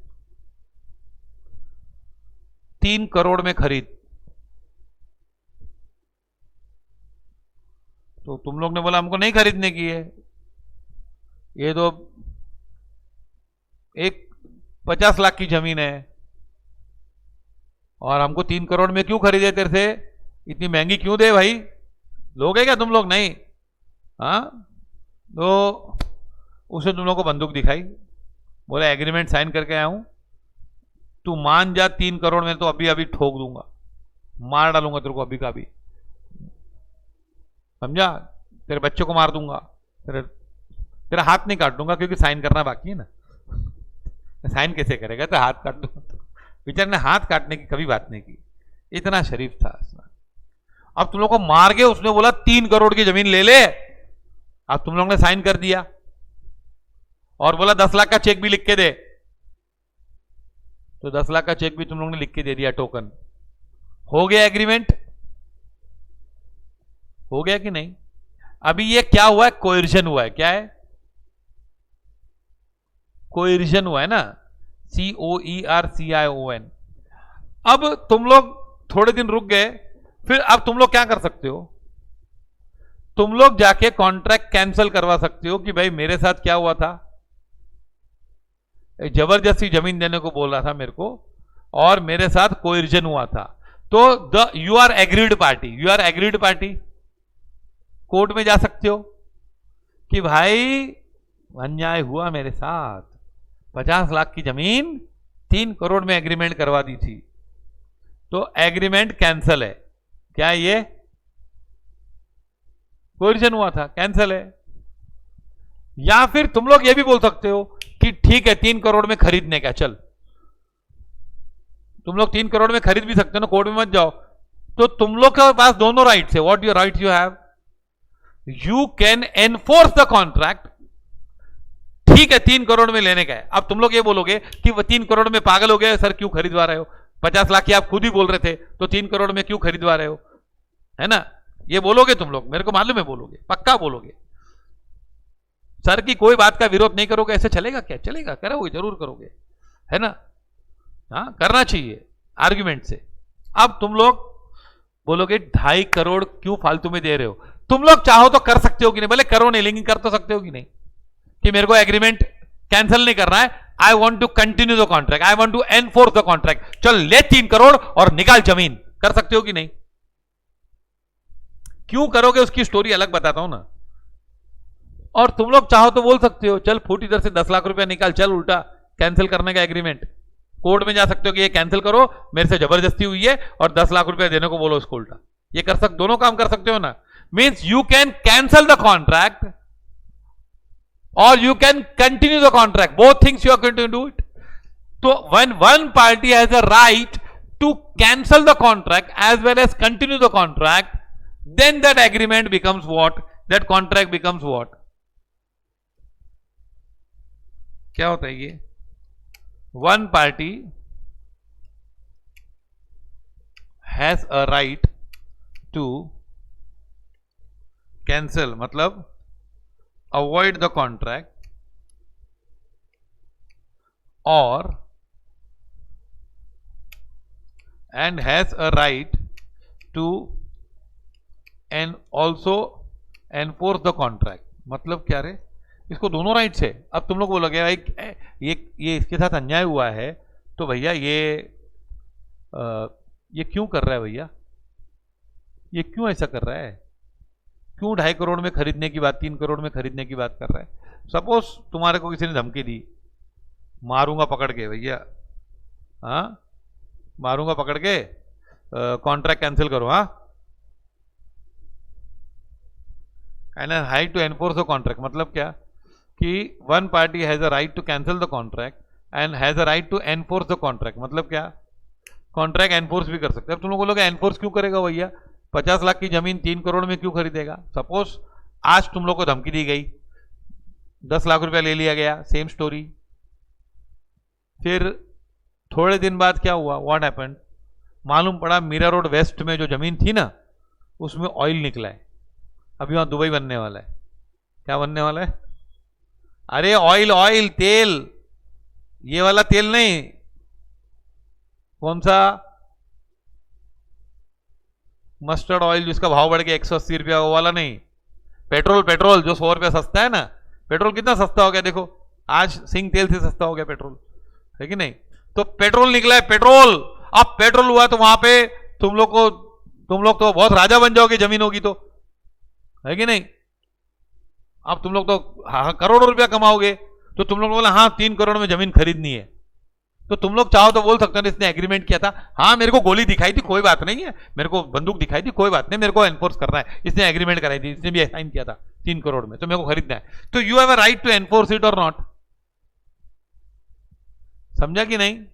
3 करोड़ में खरीद, तो तुम लोग ने बोला हमको नहीं खरीदने की है, ये तो एक 50 लाख की जमीन है, और हमको 3 करोड़ में क्यों खरीदे तेरे से, इतनी महंगी क्यों दे भाई, लोगे क्या तुम लोग? नहीं, हाँ, तो उसे तुम लोग को बंदूक दिखाई, बोला एग्रीमेंट साइन करके आया हूं, तू मान जा 3 करोड़ में तो अभी अभी ठोक दूंगा, मार डालूंगा तेरे को अभी का भी। समझा? तेरे बच्चे को मार दूंगा, तेरा हाथ नहीं काट दूंगा क्योंकि साइन करना बाकी है ना। साइन कैसे करेगा? तो हाथ काट दूंगा। तो बेचारे ने हाथ काटने की कभी बात नहीं की, इतना शरीफ था। अब तुम लोग को मार के उसने बोला 3 करोड़ की जमीन ले ले, अब तुम लोग ने साइन कर दिया और बोला 10 लाख का चेक भी लिख के दे, तो 10 लाख का चेक भी तुम लोग ने लिख के दे दिया, टोकन हो गया, एग्रीमेंट हो गया कि नहीं? अभी ये क्या हुआ है? कोएर्जन हुआ है। क्या है? कोएर्जन हुआ है ना, COERCION। अब तुम लोग थोड़े दिन रुक गए, फिर अब तुम लोग क्या कर सकते हो? तुम लोग जाके कॉन्ट्रैक्ट कैंसिल करवा सकते हो कि भाई मेरे साथ क्या हुआ था, जबरदस्ती जमीन देने को बोल रहा था मेरे को और मेरे साथ कोएर्जन हुआ था, तो you are agreed party, court में जा सकते हो कि भाई अन्याय हुआ मेरे साथ, 50 लाख की जमीन 3 करोड़ में एग्रीमेंट करवा दी थी, तो एग्रीमेंट कैंसल है। क्या है ये? कोएर्जन हुआ था, कैंसल है। या फिर तुम लोग ये भी बोल सकते हो कि ठीक है 3 करोड़ में खरीदने का, चल तुम लोग 3 करोड़ में खरीद भी सकते हो ना, कोर्ट में मत जाओ। तो तुम लोग के पास दोनों राइट्स है। What your rights you have? You can enforce the contract. ठीक है 3 करोड़ में लेने का है। अब तुम लोग ये बोलोगे कि वो 3 करोड़ में पागल हो गए सर, क्यों खरीदवा रहे हो? 50 लाख की आप खुद ही बोल रहे थे, तो 3 करोड़ में क्यों खरीदवा रहे हो? है ना, ये बोलोगे तुम लोग, मेरे को मालूम है बोलोगे, पक्का बोलोगे। सर की कोई बात का विरोध नहीं करोगे, ऐसे चलेगा क्या? चलेगा, करोगे, जरूर करोगे, है ना? हाँ, करना चाहिए आर्ग्यूमेंट से। अब तुम लोग बोलोगे 2.5 करोड़ क्यों फालतू में दे रहे हो? तुम लोग चाहो तो कर सकते हो कि नहीं? भले करो नहीं, लेकिन कर तो सकते हो कि नहीं कि मेरे को एग्रीमेंट कैंसिल नहीं करना है, I want to continue the contract, I want to enforce the contract, चल ले 3 करोड़ और निकाल जमीन। कर सकते हो कि नहीं? क्यों करोगे उसकी स्टोरी अलग बताता हूं ना। और तुम लोग चाहो तो बोल सकते हो चल फुट इधर से 10 लाख रुपया निकाल, चल उल्टा कैंसिल करने का एग्रीमेंट। कोर्ट में जा सकते हो कि ये कैंसिल करो, मेरे से जबरदस्ती हुई है, और 10 लाख रुपया देने को बोलो उसको उल्टा। ये कर सकते, दोनों काम कर सकते हो ना। Means you can cancel the contract or you can continue the contract, both things you are going to do it. So when one party has a right to cancel the contract as well as continue the contract, then that agreement becomes what? That contract becomes what? क्या होता है ये? One party has a right to cancel, मतलब avoid the contract or and has a right to and also enforce the contract। मतलब क्या रे? इसको दोनों राइट्स है। अब तुम लोग बोलोगे भाई ये इसके साथ अन्याय हुआ है, तो भैया ये क्यों कर रहा है भैया? ये क्यों ऐसा कर रहा है? क्यों 2.5 करोड़ में खरीदने की बात, 3 करोड़ में खरीदने की बात कर रहा है? सपोज तुम्हारे को किसी ने धमकी दी, मारूंगा पकड़ के भैया, हाँ मारूंगा पकड़ के, कॉन्ट्रैक्ट कैंसिल करो, हाँ, and right to enforce the contract. मतलब क्या कि one party has a right to cancel the contract and has a right to enforce the contract. मतलब क्या? कॉन्ट्रैक्ट एनफोर्स भी कर सकते हैं। अब तुम लोग बोलोगे एनफोर्स क्यों करेगा भैया? 50 लाख की जमीन 3 करोड़ में क्यों खरीदेगा? सपोज आज तुम लोग को धमकी दी गई, 10 लाख रुपया ले लिया गया, सेम स्टोरी। फिर थोड़े दिन बाद क्या हुआ? What happened? मालूम पड़ा मीरा रोड वेस्ट में जो जमीन थी ना, उसमें ऑयल निकला है। अभी वहां दुबई बनने वाला है। क्या बनने वाला है? अरे ऑयल, तेल, ये वाला तेल नहीं। कौन सा? मस्टर्ड ऑयल जिसका भाव बढ़ के 180 रुपया, वो वाला नहीं। पेट्रोल जो 100 रुपया सस्ता है ना। पेट्रोल कितना सस्ता हो गया देखो, आज सिंह तेल से सस्ता हो गया पेट्रोल, है कि नहीं? तो पेट्रोल निकला है, पेट्रोल। अब पेट्रोल हुआ तो वहां पे तुम लोग तो बहुत राजा बन जाओगे, जमीन होगी तो, है कि नहीं? अब तुम लोग तो करोड़ों रुपया कमाओगे, तो तुम लोग बोला हाँ 3 करोड़ में जमीन खरीदनी है, तो तुम लोग चाहो तो बोल सकते हो इसने एग्रीमेंट किया था, हाँ मेरे को गोली दिखाई थी कोई बात नहीं है, मेरे को बंदूक दिखाई थी कोई बात नहीं, मेरे को एनफोर्स करना है, इसने एग्रीमेंट कराई थी, इसने भी साइन किया था 3 करोड़ में, तो मेरे को खरीदना है, तो you have a right to enforce it और नॉट। समझा कि नहीं?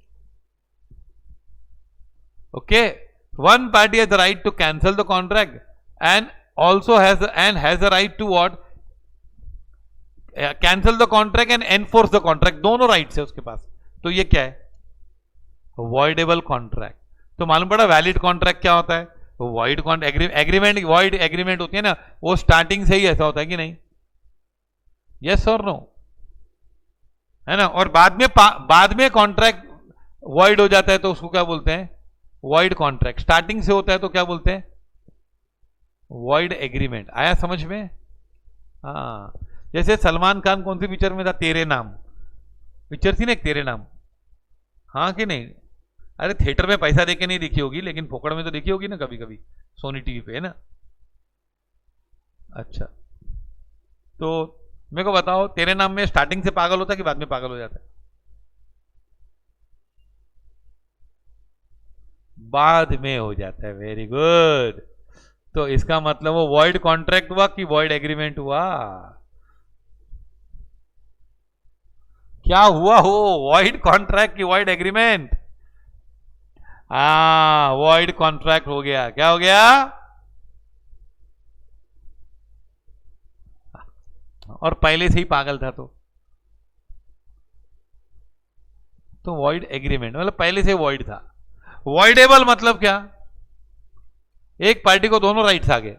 Okay, one party has the right to cancel the contract and also has the right to what, cancel the contract and enforce the contract, दोनों rights है उसके पास। तो ये क्या है? Voidable contract. तो मालूम पड़ा वैलिड कॉन्ट्रैक्ट क्या होता है? वॉइड एग्रीमेंट, वॉइड एग्रीमेंट होती है ना, वो स्टार्टिंग से ही ऐसा होता है कि नहीं? यस और नो, है ना? और बाद में कॉन्ट्रैक्ट वॉइड हो जाता है तो उसको क्या बोलते हैं? Void contract. स्टार्टिंग से होता है तो क्या बोलते हैं? Void agreement. आया समझ में? हाँ, जैसे सलमान खान कौन सी पिक्चर में था? तेरे नाम पिक्चर थी ना एक, तेरे नाम, हाँ कि नहीं? अरे थिएटर में पैसा देके नहीं देखी होगी, लेकिन फोकड़ में तो देखी होगी ना कभी कभी, सोनी टीवी पे, है ना? अच्छा, तो मेरे को बताओ, तेरे नाम में स्टार्टिंग से पागल होता है कि बाद में पागल हो जाता है? बाद में हो जाता है। Very good. तो इसका मतलब वो वॉइड कॉन्ट्रैक्ट हुआ कि वॉइड एग्रीमेंट हुआ? क्या हुआ हो? वॉइड कॉन्ट्रैक्ट की वॉइड एग्रीमेंट? हाँ, वॉइड कॉन्ट्रैक्ट हो गया। क्या हो गया? और पहले से ही पागल था तो वॉइड एग्रीमेंट मतलब पहले से वॉइड था। वॉइडेबल मतलब क्या? एक पार्टी को दोनों राइट्स आ गए।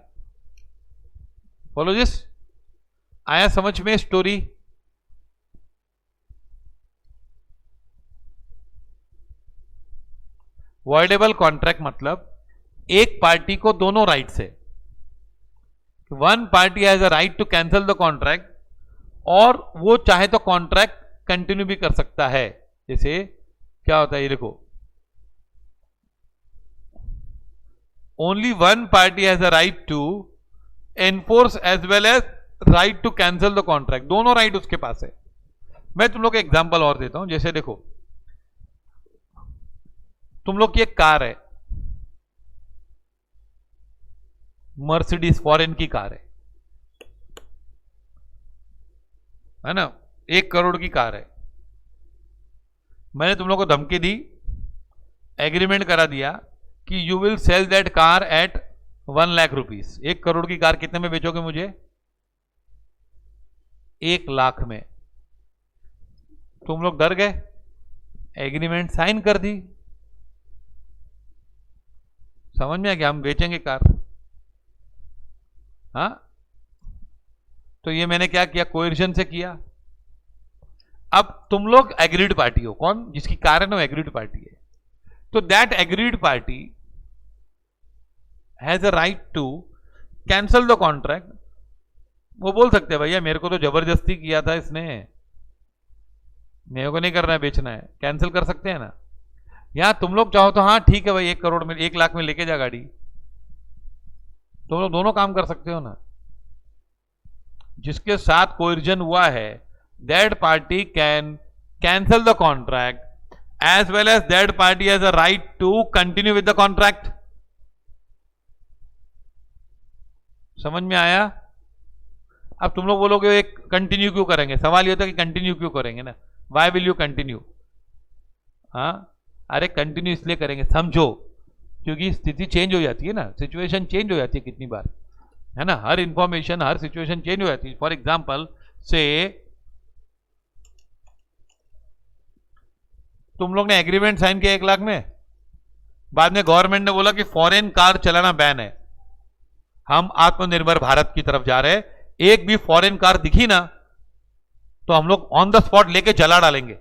बोलो जिस, आया समझ में स्टोरी? वॉइडेबल कॉन्ट्रैक्ट मतलब एक पार्टी को दोनों राइट्स है। One party has a right to cancel the contract, और वो चाहे तो कॉन्ट्रैक्ट कंटिन्यू भी कर सकता है। जैसे क्या होता है ये देखो, only one party has a right to enforce as well as right to cancel the contract, दोनों राइट उसके पास है। मैं तुम लोग को एग्जांपल और देता हूं। जैसे देखो, तुम लोग की एक कार है, मर्सिडीज, फॉरेन की कार है ना? 1 करोड़ की कार है। मैंने तुम लोग को धमकी दी, एग्रीमेंट करा दिया कि you will sell that car at 1 lakh rupees. 1 crore की कार कितने में बेचोगे मुझे? 1 लाख में। तुम लोग डर गए, एग्रीमेंट साइन कर दी। समझ में आ गया? हम बेचेंगे कार। हाँ, तो ये मैंने क्या किया? कोएर्जन से किया। अब तुम लोग एग्रीड पार्टी हो। कौन? जिसकी कार है ना, एग्रीड पार्टी है। तो that agreed party has a right to cancel the contract. वो बोल सकते हैं भैया मेरे को तो जबरदस्ती किया था इसने, मेरे को नहीं करना है, बेचना है, कैंसिल कर सकते हैं ना। यहां तुम लोग चाहो तो हाँ ठीक है भाई, 1 करोड़ में 1 लाख में लेके जा गाड़ी, तुम लोग दोनों काम कर सकते हो ना। जिसके साथ कोएर्जन हुआ है, that party can cancel the contract as well as that party has a right to continue with the contract. समझ में आया? अब तुम लोग बोलोगे एक कंटिन्यू क्यों करेंगे? सवाल ये होता है कि कंटिन्यू क्यों करेंगे ना, वाई विल यू कंटिन्यू? हाँ, अरे कंटिन्यू इसलिए करेंगे, समझो, क्योंकि स्थिति चेंज हो जाती है ना, सिचुएशन चेंज हो जाती है कितनी बार, है ना? हर इंफॉर्मेशन, हर सिचुएशन चेंज हो जाती है। फॉर एग्जाम्पल से तुम लोग ने एग्रीमेंट साइन किया 1 लाख में, बाद में गवर्नमेंट ने बोला कि फॉरेन कार चलाना बैन है, हम आत्मनिर्भर भारत की तरफ जा रहे हैं, एक भी फॉरेन कार दिखी ना तो हम लोग ऑन द स्पॉट लेके जला डालेंगे।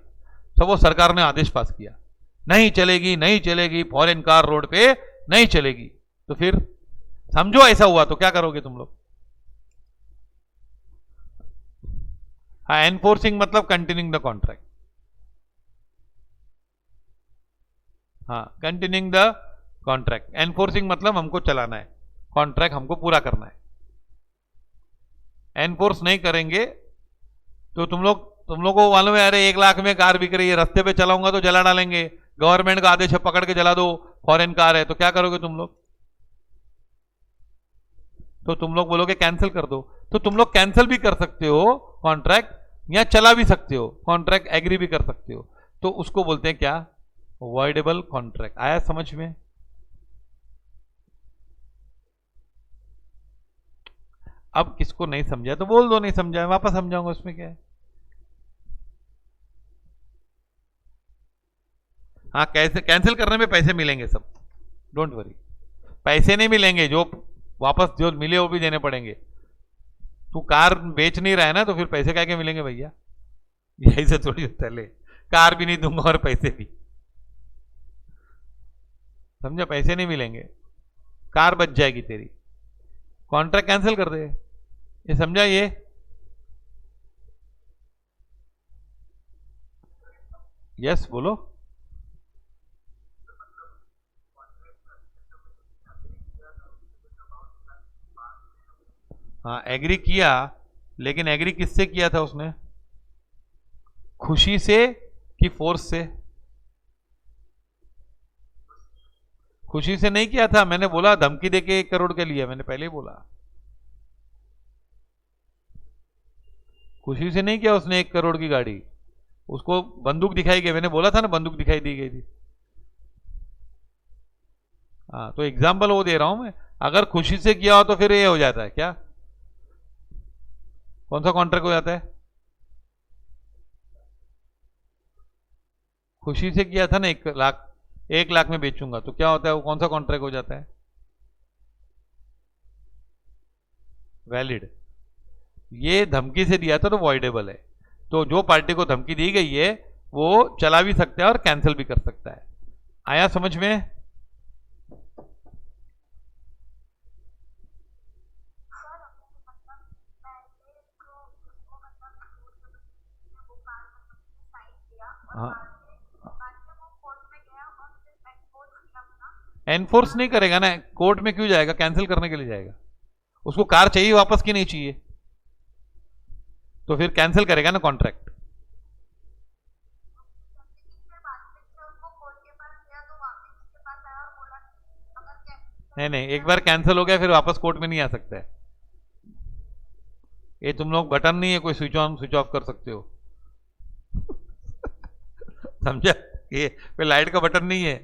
तो वो सरकार ने आदेश पास किया, नहीं चलेगी, नहीं चलेगी, फॉरेन कार रोड पे नहीं चलेगी। तो फिर समझो ऐसा हुआ तो क्या करोगे तुम लोग? हाँ, एनफोर्सिंग मतलब कंटिन्यूइंग द कॉन्ट्रैक्ट। हाँ, कंटिन्यूइंग द कॉन्ट्रैक्ट। एनफोर्सिंग मतलब हमको चलाना है, कॉन्ट्रैक्ट हमको पूरा करना है। एनफोर्स नहीं करेंगे तो तुम लोग तुम लोगों को मालूम है, अरे 1 लाख में कार बिक रही है, रास्ते पे चलाऊंगा तो जला डालेंगे, गवर्नमेंट का आदेश है पकड़ के जला दो, फॉरेन कार है, तो क्या करोगे तुम लोग? तो तुम लोग बोलोगे कैंसिल कर दो, तो तुम लोग कैंसिल भी कर सकते हो कॉन्ट्रैक्ट, या चला भी सकते हो कॉन्ट्रैक्ट, एग्री भी कर सकते हो, तो उसको बोलते हैं क्या? Voidable contract. आया समझ में? अब किसको नहीं समझा तो बोल दो नहीं समझा, वापस समझाऊंगा, उसमें क्या है। हाँ, कैसे कैंसिल करने में पैसे मिलेंगे सब, डोंट वरी। पैसे नहीं मिलेंगे, जो वापस जो मिले वो भी देने पड़ेंगे। तू कार बेच नहीं रहा है ना, तो फिर पैसे क्या के मिलेंगे भैया? यही से थोड़ी होता है, कार भी नहीं दूंगा और पैसे भी, समझा? पैसे नहीं मिलेंगे, कार बच जाएगी तेरी, कॉन्ट्रैक्ट कैंसिल कर दे, ये समझा? ये यस बोलो। हाँ, एग्री किया, लेकिन एग्री किससे किया था उसने? खुशी से कि फोर्स से? खुशी से नहीं किया था, मैंने बोला धमकी देके 1 करोड़ के लिए, मैंने पहले ही बोला। खुशी से नहीं किया उसने 1 करोड़ की गाड़ी, उसको बंदूक दिखाई गई, मैंने बोला था ना बंदूक दिखाई दी गई थी। हाँ, तो एग्जाम्पल वो दे रहा हूं मैं, अगर खुशी से किया हो तो फिर ये हो जाता है क्या? कौन सा कॉन्ट्रैक्ट हो जाता है? खुशी से किया था ना, 1 लाख, 1 लाख में बेचूंगा, तो क्या होता है, वो कौन सा कॉन्ट्रैक्ट हो जाता है? वैलिड। ये धमकी से दिया था तो वॉइडेबल है। तो जो पार्टी को धमकी दी गई है वो चला भी सकता है और कैंसिल भी कर सकता है। आया समझ में? हाँ, एनफोर्स नहीं करेगा ना, कोर्ट में क्यों जाएगा? कैंसिल करने के लिए जाएगा। उसको कार चाहिए वापस की नहीं चाहिए, तो फिर कैंसिल करेगा ना कॉन्ट्रैक्ट। नहीं नहीं, एक बार कैंसिल हो गया फिर वापस कोर्ट में नहीं आ सकता है। ये तुम लोग बटन नहीं है कोई स्विच ऑन स्विच ऑफ कर सकते हो। समझा? ये कोई लाइट का बटन नहीं है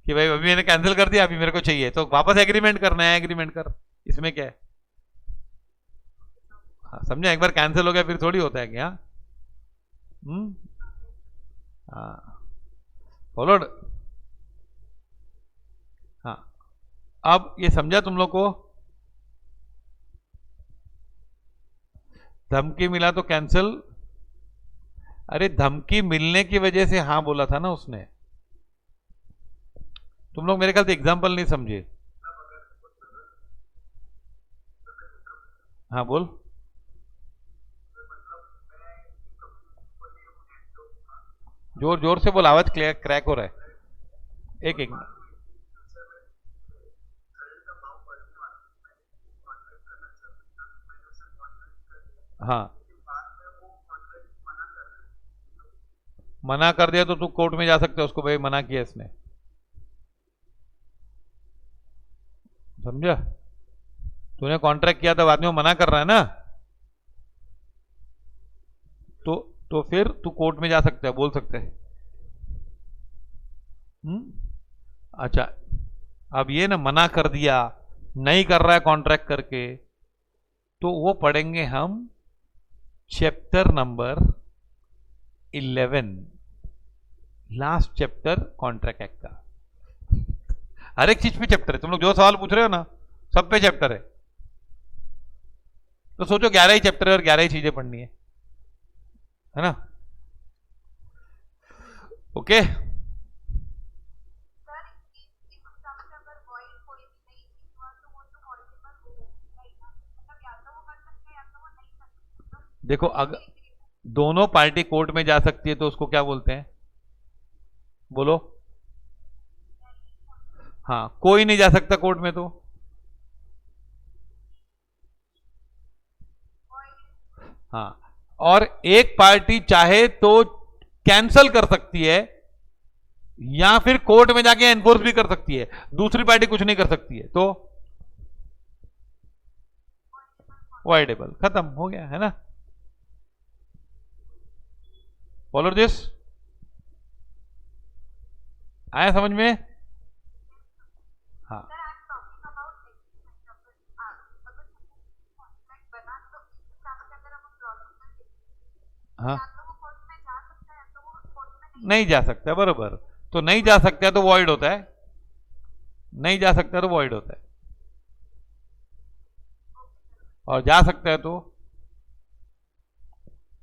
कि भाई अभी मैंने कैंसिल कर दिया, अभी मेरे को चाहिए तो वापस एग्रीमेंट करना है, एग्रीमेंट कर, इसमें क्या है? हाँ, समझा? एक बार कैंसिल हो गया फिर थोड़ी होता है क्या? हम्म। हाँ, फॉलोड। हाँ, अब ये समझा तुम लोग को? धमकी मिला तो कैंसिल। अरे धमकी मिलने की वजह से हाँ बोला था ना उसने। तुम लोग मेरे ख्याल से एग्जाम्पल नहीं समझे। हाँ बोल। जोर जोर से बोल, आवाज क्रैक हो रहा है। एक एक हाँ, मना कर दिया तो तू कोर्ट में जा सकते हो, उसको भाई मना किया इसने, समझा? तूने कॉन्ट्रैक्ट किया था, बाद में वो मना कर रहा है ना, तो फिर तू कोर्ट में जा सकता है, बोल सकते हैं। अच्छा, अब ये ना मना कर दिया, नहीं कर रहा है कॉन्ट्रैक्ट करके, तो वो पढ़ेंगे हम chapter number 11, last chapter contract act का। हर एक चीज पे चैप्टर है, तुम लोग जो सवाल पूछ रहे हो ना सब पे चैप्टर है, तो सोचो 11 ही चैप्टर है और 11 ही चीजें पढ़नी है ना? ओके। देखो, अगर दोनों पार्टी कोर्ट में जा सकती है तो उसको क्या बोलते हैं? बोलो। हाँ, कोई नहीं जा सकता कोर्ट में तो? हाँ, और एक पार्टी चाहे तो कैंसल कर सकती है या फिर कोर्ट में जाके एनफोर्स भी कर सकती है, दूसरी पार्टी कुछ नहीं कर सकती है, तो वॉइडेबल, खत्म हो गया है ना। फॉलो दिस, आया समझ में? हाँ हाँ, नहीं जा सकता, बरोबर। तो नहीं जा सकता है तो वॉइड होता है, नहीं जा सकता है तो वॉइड होता है, और जा सकता है तो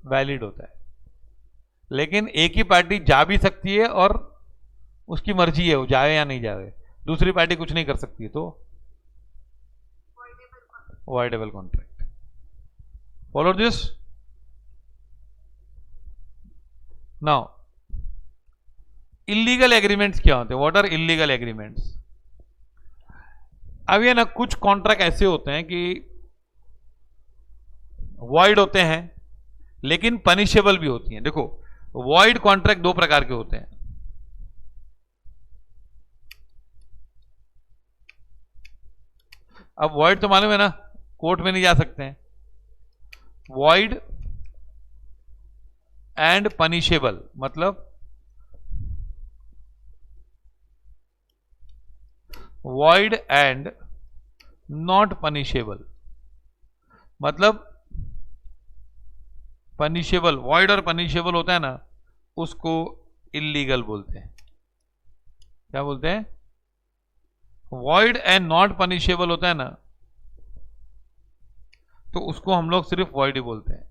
वैलिड होता है। लेकिन एक ही पार्टी जा भी सकती है और उसकी मर्जी है वो जाए या नहीं जाए, दूसरी पार्टी कुछ नहीं कर सकती, तो voidable contract. Follow this now. Illegal agreements क्या होते हैं? What are illegal agreements? अब ये ना कुछ कॉन्ट्रैक्ट ऐसे होते हैं कि वॉइड होते हैं लेकिन पनिशेबल भी होती हैं। देखो, वॉइड कॉन्ट्रैक्ट दो प्रकार के होते हैं। अब वॉइड तो मालूम है ना, कोर्ट में नहीं जा सकते हैं। वॉइड एंड पनिशेबल मतलब वॉइड एंड नॉट पनिशेबल, मतलब पनिशेबल, वॉइड और पनिशेबल होता है ना, उसको इलीगल बोलते हैं। क्या बोलते हैं? वॉइड एंड नॉट पनिशेबल होता है ना, तो उसको हम लोग सिर्फ वॉइड ही बोलते हैं।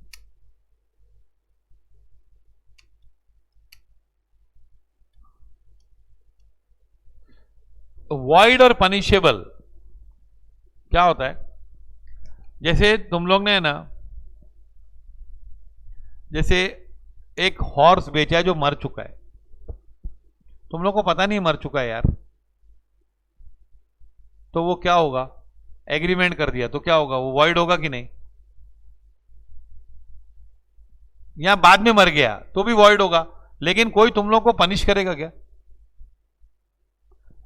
वॉइड और पनिशेबल क्या होता है? जैसे तुम लोग ने ना, जैसे एक हॉर्स बेचा है जो मर चुका है, तुम लोग को पता नहीं मर चुका है यार, तो वो क्या होगा? एग्रीमेंट कर दिया तो क्या होगा? वो वॉइड होगा कि नहीं? या बाद में मर गया तो भी वॉइड होगा, लेकिन कोई तुम लोग को पनिश करेगा क्या?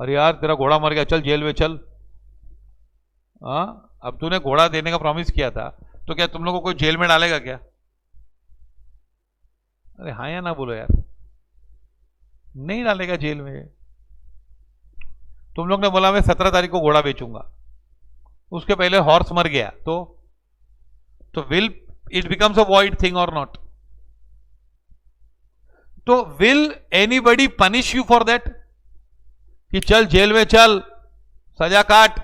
अरे यार तेरा घोड़ा मर गया, चल जेल में चल। हाँ, अब तूने घोड़ा देने का प्रॉमिस किया था, तो क्या तुम लोग को कोई जेल में डालेगा क्या? अरे हाँ या ना बोलो यार, नहीं डालेगा जेल में। तुम लोग ने बोला मैं 17 तारीख को घोड़ा बेचूंगा, उसके पहले हॉर्स मर गया, तो will it becomes a void thing और नॉट? तो will anybody punish you for that कि चल जेल में चल, सजा काट?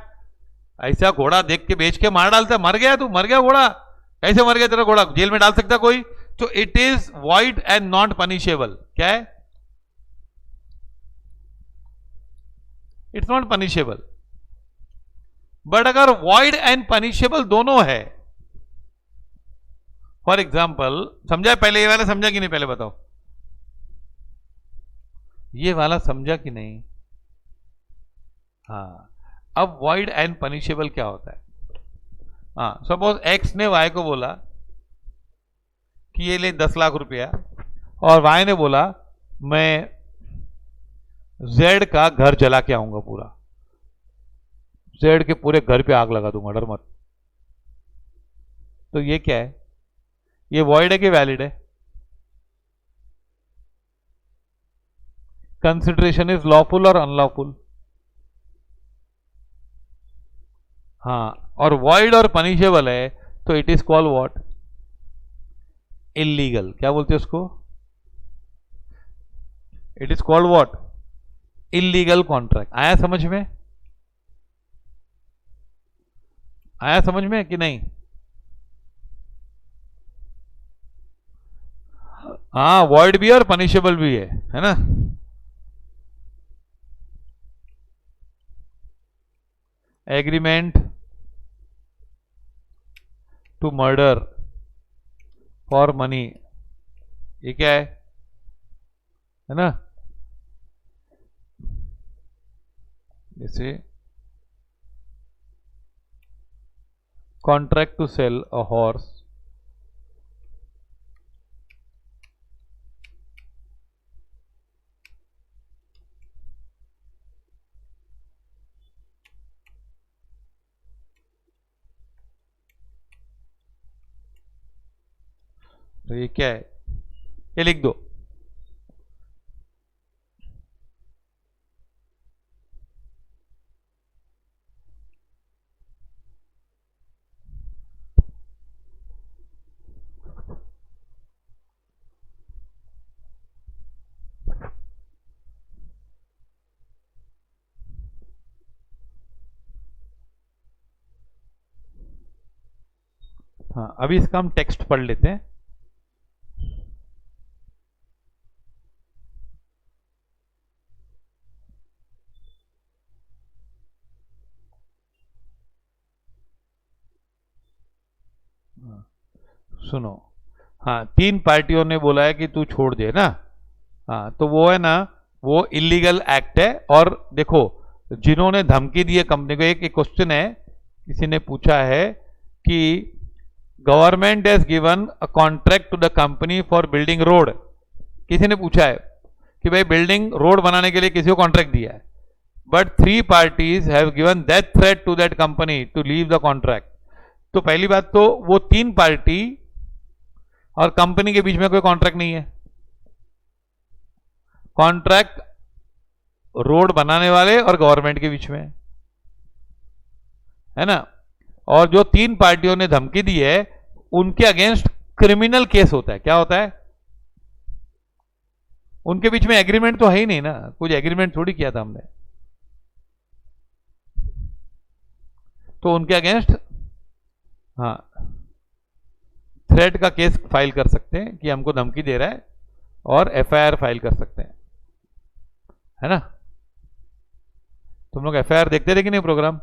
ऐसा घोड़ा देख के बेच के मार डालता, मर गया तू, मर गया घोड़ा, कैसे मर गया तेरा घोड़ा, जेल में डाल सकता कोई? तो it is void and not punishable. क्या है? It's not punishable. बट अगर वॉइड एंड पनिशेबल दोनों है, फॉर एग्जाम्पल, समझा? पहले ये वाला समझा कि नहीं? पहले बताओ, ये वाला समझा कि नहीं? हाँ, अब वॉइड एंड पनिशेबल क्या होता है? हाँ, सपोज एक्स ने वाई को बोला कि ये ले 10 लाख रुपया, और वाई ने बोला मैं जेड का घर जला के आऊंगा, पूरा जेड के पूरे घर पे आग लगा दूंगा, डर मत। तो ये क्या है? ये वॉइड है कि वैलिड है? कंसिडरेशन इज लॉफुल और अनलॉफुल? हाँ, और वॉइड और पनिशेबल है तो it is called what? Illegal. क्या बोलते हैं उसको? It is called what? Illegal contract. आया समझ में? आया समझ में कि नहीं? हाँ, वॉइड भी है और पनिशेबल भी है ना? Agreement to murder for money, ये क्या है ना? जैसे contract to sell a horse तो ये क्या है, ये लिख दो। हाँ, अभी इसका हम टेक्स्ट पढ़ लेते हैं। सुनो, हाँ, तीन पार्टियों ने बोला है कि तू छोड़ दे ना। हाँ, तो वो है ना, वो इलीगल एक्ट है। और देखो, जिन्होंने धमकी दी है कंपनी को, एक क्वेश्चन है, किसी ने पूछा है कि government has given a contract to the company for building road. किसी ने पूछा है कि भाई बिल्डिंग रोड बनाने के लिए किसी को कॉन्ट्रैक्ट दिया है, but 3 parties have given death threat to that company to leave the contract. तो पहली बात तो वो 3 पार्टी और कंपनी के बीच में कोई कॉन्ट्रैक्ट नहीं है। कॉन्ट्रैक्ट रोड बनाने वाले और गवर्नमेंट के बीच में है ना। और जो 3 पार्टियों ने धमकी दी है उनके अगेंस्ट क्रिमिनल केस होता है। क्या होता है? उनके बीच में एग्रीमेंट तो है ही नहीं ना, कुछ एग्रीमेंट थोड़ी किया था हमने। तो उनके अगेंस्ट हाँ थ्रेट का केस फाइल कर सकते हैं कि हमको धमकी दे रहा है, और एफआईआर फाइल कर सकते हैं, है ना। तुम लोग एफआईआर देखते थे कि नहीं? प्रोग्राम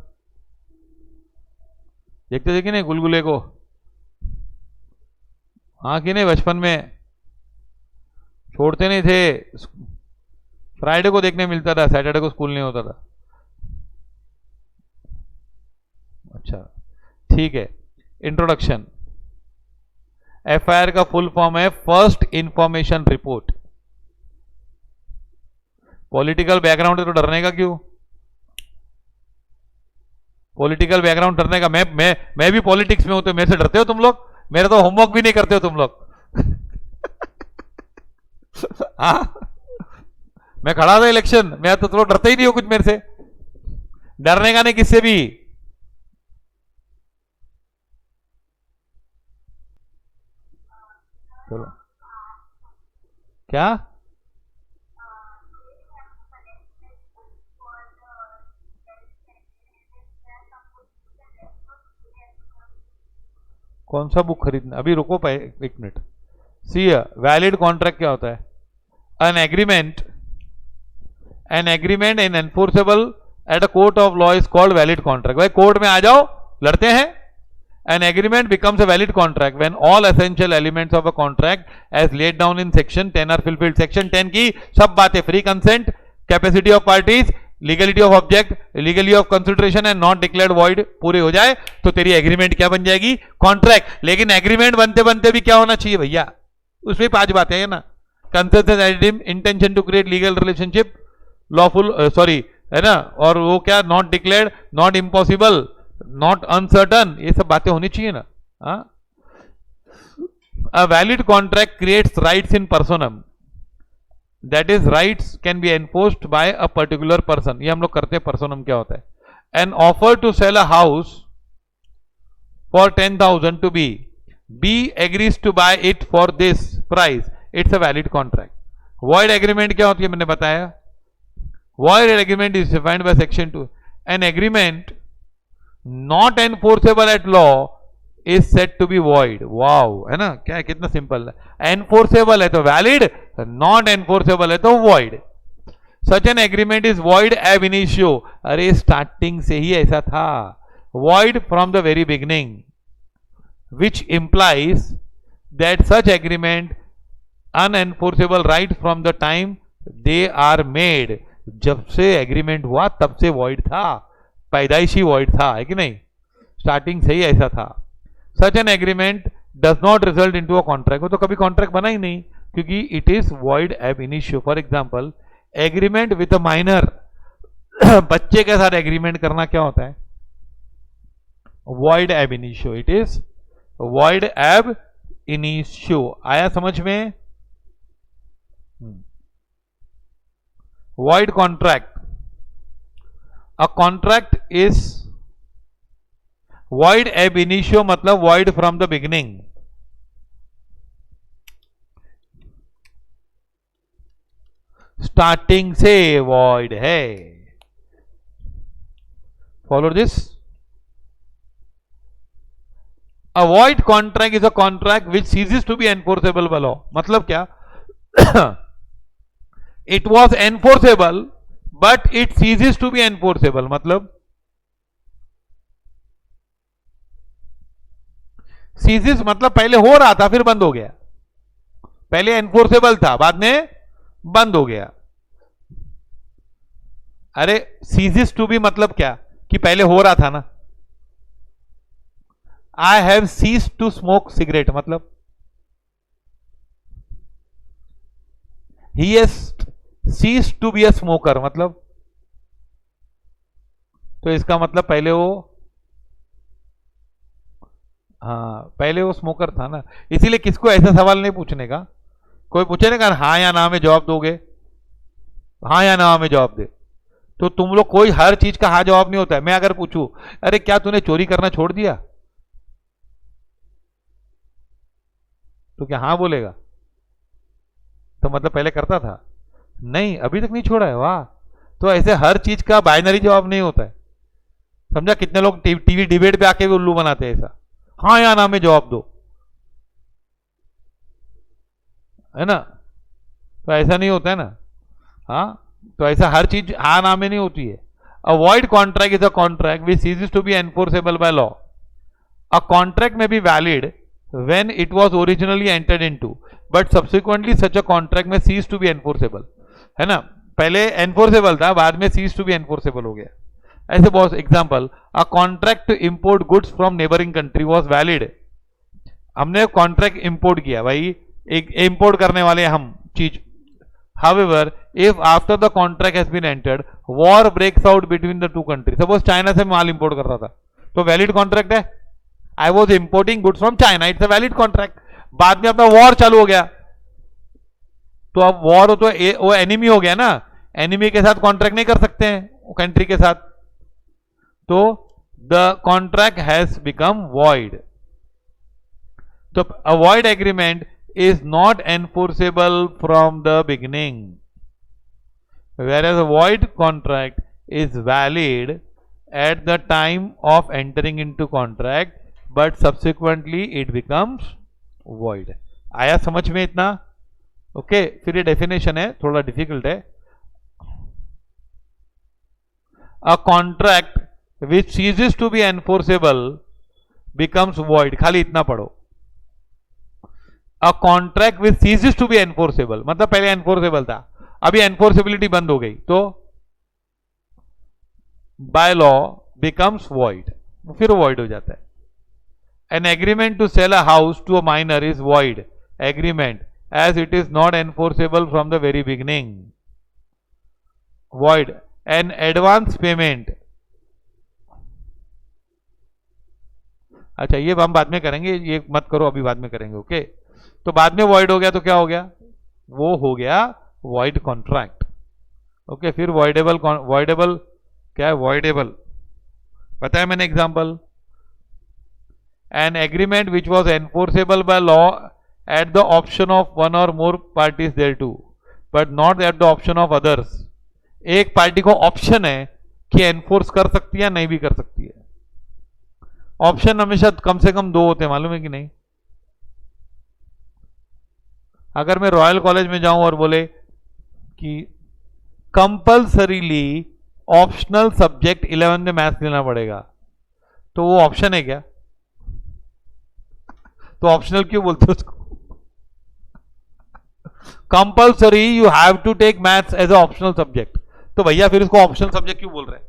देखते थे कि नहीं? गुलगुले को, हाँ कि नहीं? बचपन में छोड़ते नहीं थे, फ्राइडे को देखने मिलता था, सैटरडे को स्कूल नहीं होता था। अच्छा, ठीक है। इंट्रोडक्शन। एफआईआर का फुल फॉर्म है first information report. Political background है तो डरने का क्यों? पॉलिटिकल बैकग्राउंड डरने का? मैं भी पॉलिटिक्स में हूं, तो मेरे से डरते हो तुम लोग? मेरा तो होमवर्क भी नहीं करते हो तुम लोग। हाँ, मैं खड़ा था इलेक्शन में, तो तुम लोग डरते ही नहीं हो कुछ मेरे से। डरने का नहीं किससे भी। चलो, क्या? कौन सा बुक खरीदना? अभी रुको, एक मिनट। सी, वैलिड कॉन्ट्रैक्ट क्या होता है? An agreement in enforceable at a court of law is called valid contract. भाई कोर्ट में आ जाओ, लड़ते हैं। An agreement becomes a valid contract when all essential elements of a contract as laid down in section 10 are fulfilled. section 10 की सब बातें, free consent, capacity of parties, legality of object, legality of consideration and not declared void पूरे हो जाए तो तेरी agreement क्या बन जाएगी? कॉन्ट्रैक्ट। लेकिन एग्रीमेंट बनते बनते भी क्या होना चाहिए भैया? उसमें 5 बातें हैं ना। Consensus, intention to create legal relationship, lawful, sorry, है ना। और वो क्या? Not declared, not impossible, not uncertain, ये सब बातें होनी चाहिए ना। A valid contract creates rights in personam, that is rights can be enforced by a particular person. ये हम लोग करते हैं। पर्सनम क्या होता है? An offer to sell a house for 10,000 to be agrees to buy it for this price, it's a valid contract. Void agreement क्या होती है? मैंने बताया। Void agreement is defined by section 2। An agreement not enforceable at law is set to be void. Wow, है ना? क्या है, कितना सिंपल है। एनफोर्सेबल है तो वैलिड, नॉट एनफोर्सेबल है तो void. Such an agreement is void ab initio. अरे स्टार्टिंग से ही ऐसा था, void from the very beginning, which implies that such agreement unenforceable right from the time they are made. जब से एग्रीमेंट हुआ तब से वॉइड था, पैदाइशी वॉइड था, है कि नहीं? स्टार्टिंग से ही ऐसा था। सच an agreement does not result into a contract. वो तो कभी कॉन्ट्रैक्ट बना ही नहीं, क्योंकि it is void ab initio. For example, agreement with a minor, बच्चे के साथ एग्रीमेंट करना क्या होता है? Void ab initio. It is void ab initio. आया समझ में? void contract, a contract is void ab initio मतलब void from the beginning। Starting से void है। Follow this. A void contract is a contract which ceases to be enforceable by law। मतलब क्या? It was enforceable but it ceases to be enforceable। मतलब ceases मतलब पहले हो रहा था फिर बंद हो गया, पहले एनफोर्सेबल था बाद में बंद हो गया। अरे ceases to be मतलब क्या कि पहले हो रहा था ना। I have ceased to smoke cigarette मतलब he has ceased to be a smoker मतलब, तो इसका मतलब पहले वो, हाँ पहले वो स्मोकर था ना। इसीलिए किसको ऐसा सवाल नहीं पूछने का, कोई पूछे ना कि हाँ या ना में जवाब दोगे, हाँ या ना में जवाब दे, तो तुम लोग कोई हर चीज का हाँ जवाब नहीं होता है। मैं अगर पूछूं अरे क्या तूने चोरी करना छोड़ दिया, तो क्या हाँ बोलेगा? तो मतलब पहले करता था, नहीं अभी तक नहीं छोड़ा है। वाह, तो ऐसे हर चीज का बाइनरी जवाब नहीं होता है। समझा? कितने लोग टीवी डिबेट पे आके भी उल्लू बनाते हैं ऐसा, हाँ या ना में जवाब दो, है ना? तो ऐसा नहीं होता है ना। हाँ, तो ऐसा हर चीज हाँ ना में नहीं होती है। अ void contract is a contract which ceases to be enforceable by law। A contract may be valid when it was originally entered into but subsequently such a contract may cease to be enforceable। है ना? पहले enforceable था बाद में cease to be enforceable हो गया। ऐसे बहुत example, a contract to import goods from neighboring country was valid। हमने कॉन्ट्रैक्ट इंपोर्ट किया भाई, एक इंपोर्ट करने वाले हम चीज। However, if after the contract has been entered, war breaks out between the two countries। Suppose China से माल import कर रहा था, तो वैलिड कॉन्ट्रैक्ट है। I was importing goods from China, it's a valid contract। बाद में अपना वॉर चालू हो गया, तो अब वॉर हो तो वो एनिमी हो गया ना, एनिमी के साथ कॉन्ट्रैक्ट नहीं कर सकते हैं कंट्री के साथ, तो the contract has become void. तो a void agreement is not enforceable from the beginning, whereas a void contract is valid at the time of entering into contract but subsequently it becomes void। आया समझ में इतना? Okay, फिर ये definition है, थोड़ा difficult है। A contract which ceases to be enforceable becomes void। खाली इतना पढ़ो, A contract which ceases to be enforceable मतलब पहले एनफोर्सेबल था, अभी एनफोर्सेबिलिटी बंद हो गई, तो बाय लॉ बिकम्स वॉइड, फिर वॉइड हो जाता है। An agreement to sell a house to a minor is void agreement as it is not enforceable from the very beginning. Void an advance payment, अच्छा ये हम बाद में करेंगे, ये मत करो अभी, बाद में करेंगे। ओके, तो बाद में वॉइड हो गया तो क्या हो गया? वो हो गया वॉइड कॉन्ट्रैक्ट। ओके, फिर वॉइडेबल, वॉइडेबल क्या है? वॉइडेबल बताया मैंने example, an agreement which was enforceable by law at the option of one और more parties thereto but not at the option of others. एक पार्टी को option है कि एनफोर्स कर सकती है, नहीं भी कर सकती है। ऑप्शन हमेशा कम से कम दो होते हैं, मालूम है कि नहीं? अगर मैं रॉयल कॉलेज में जाऊं और बोले कि कंपल्सरीली ऑप्शनल सब्जेक्ट 11 में मैथ्स लेना पड़ेगा, तो वो ऑप्शन है क्या? तो ऑप्शनल क्यों बोलते हो उसको? Compulsory you have to take maths as a optional subject, तो भैया फिर इसको ऑप्शनल सब्जेक्ट क्यों बोल रहे हैं?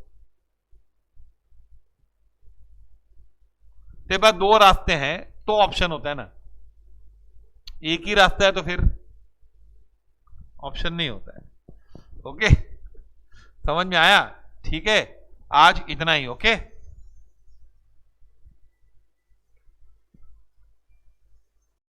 ते बाद दो रास्ते हैं तो ऑप्शन होता है ना, एक ही रास्ता है तो फिर ऑप्शन नहीं होता है। ओके, समझ में आया? ठीक है, आज इतना ही। ओके।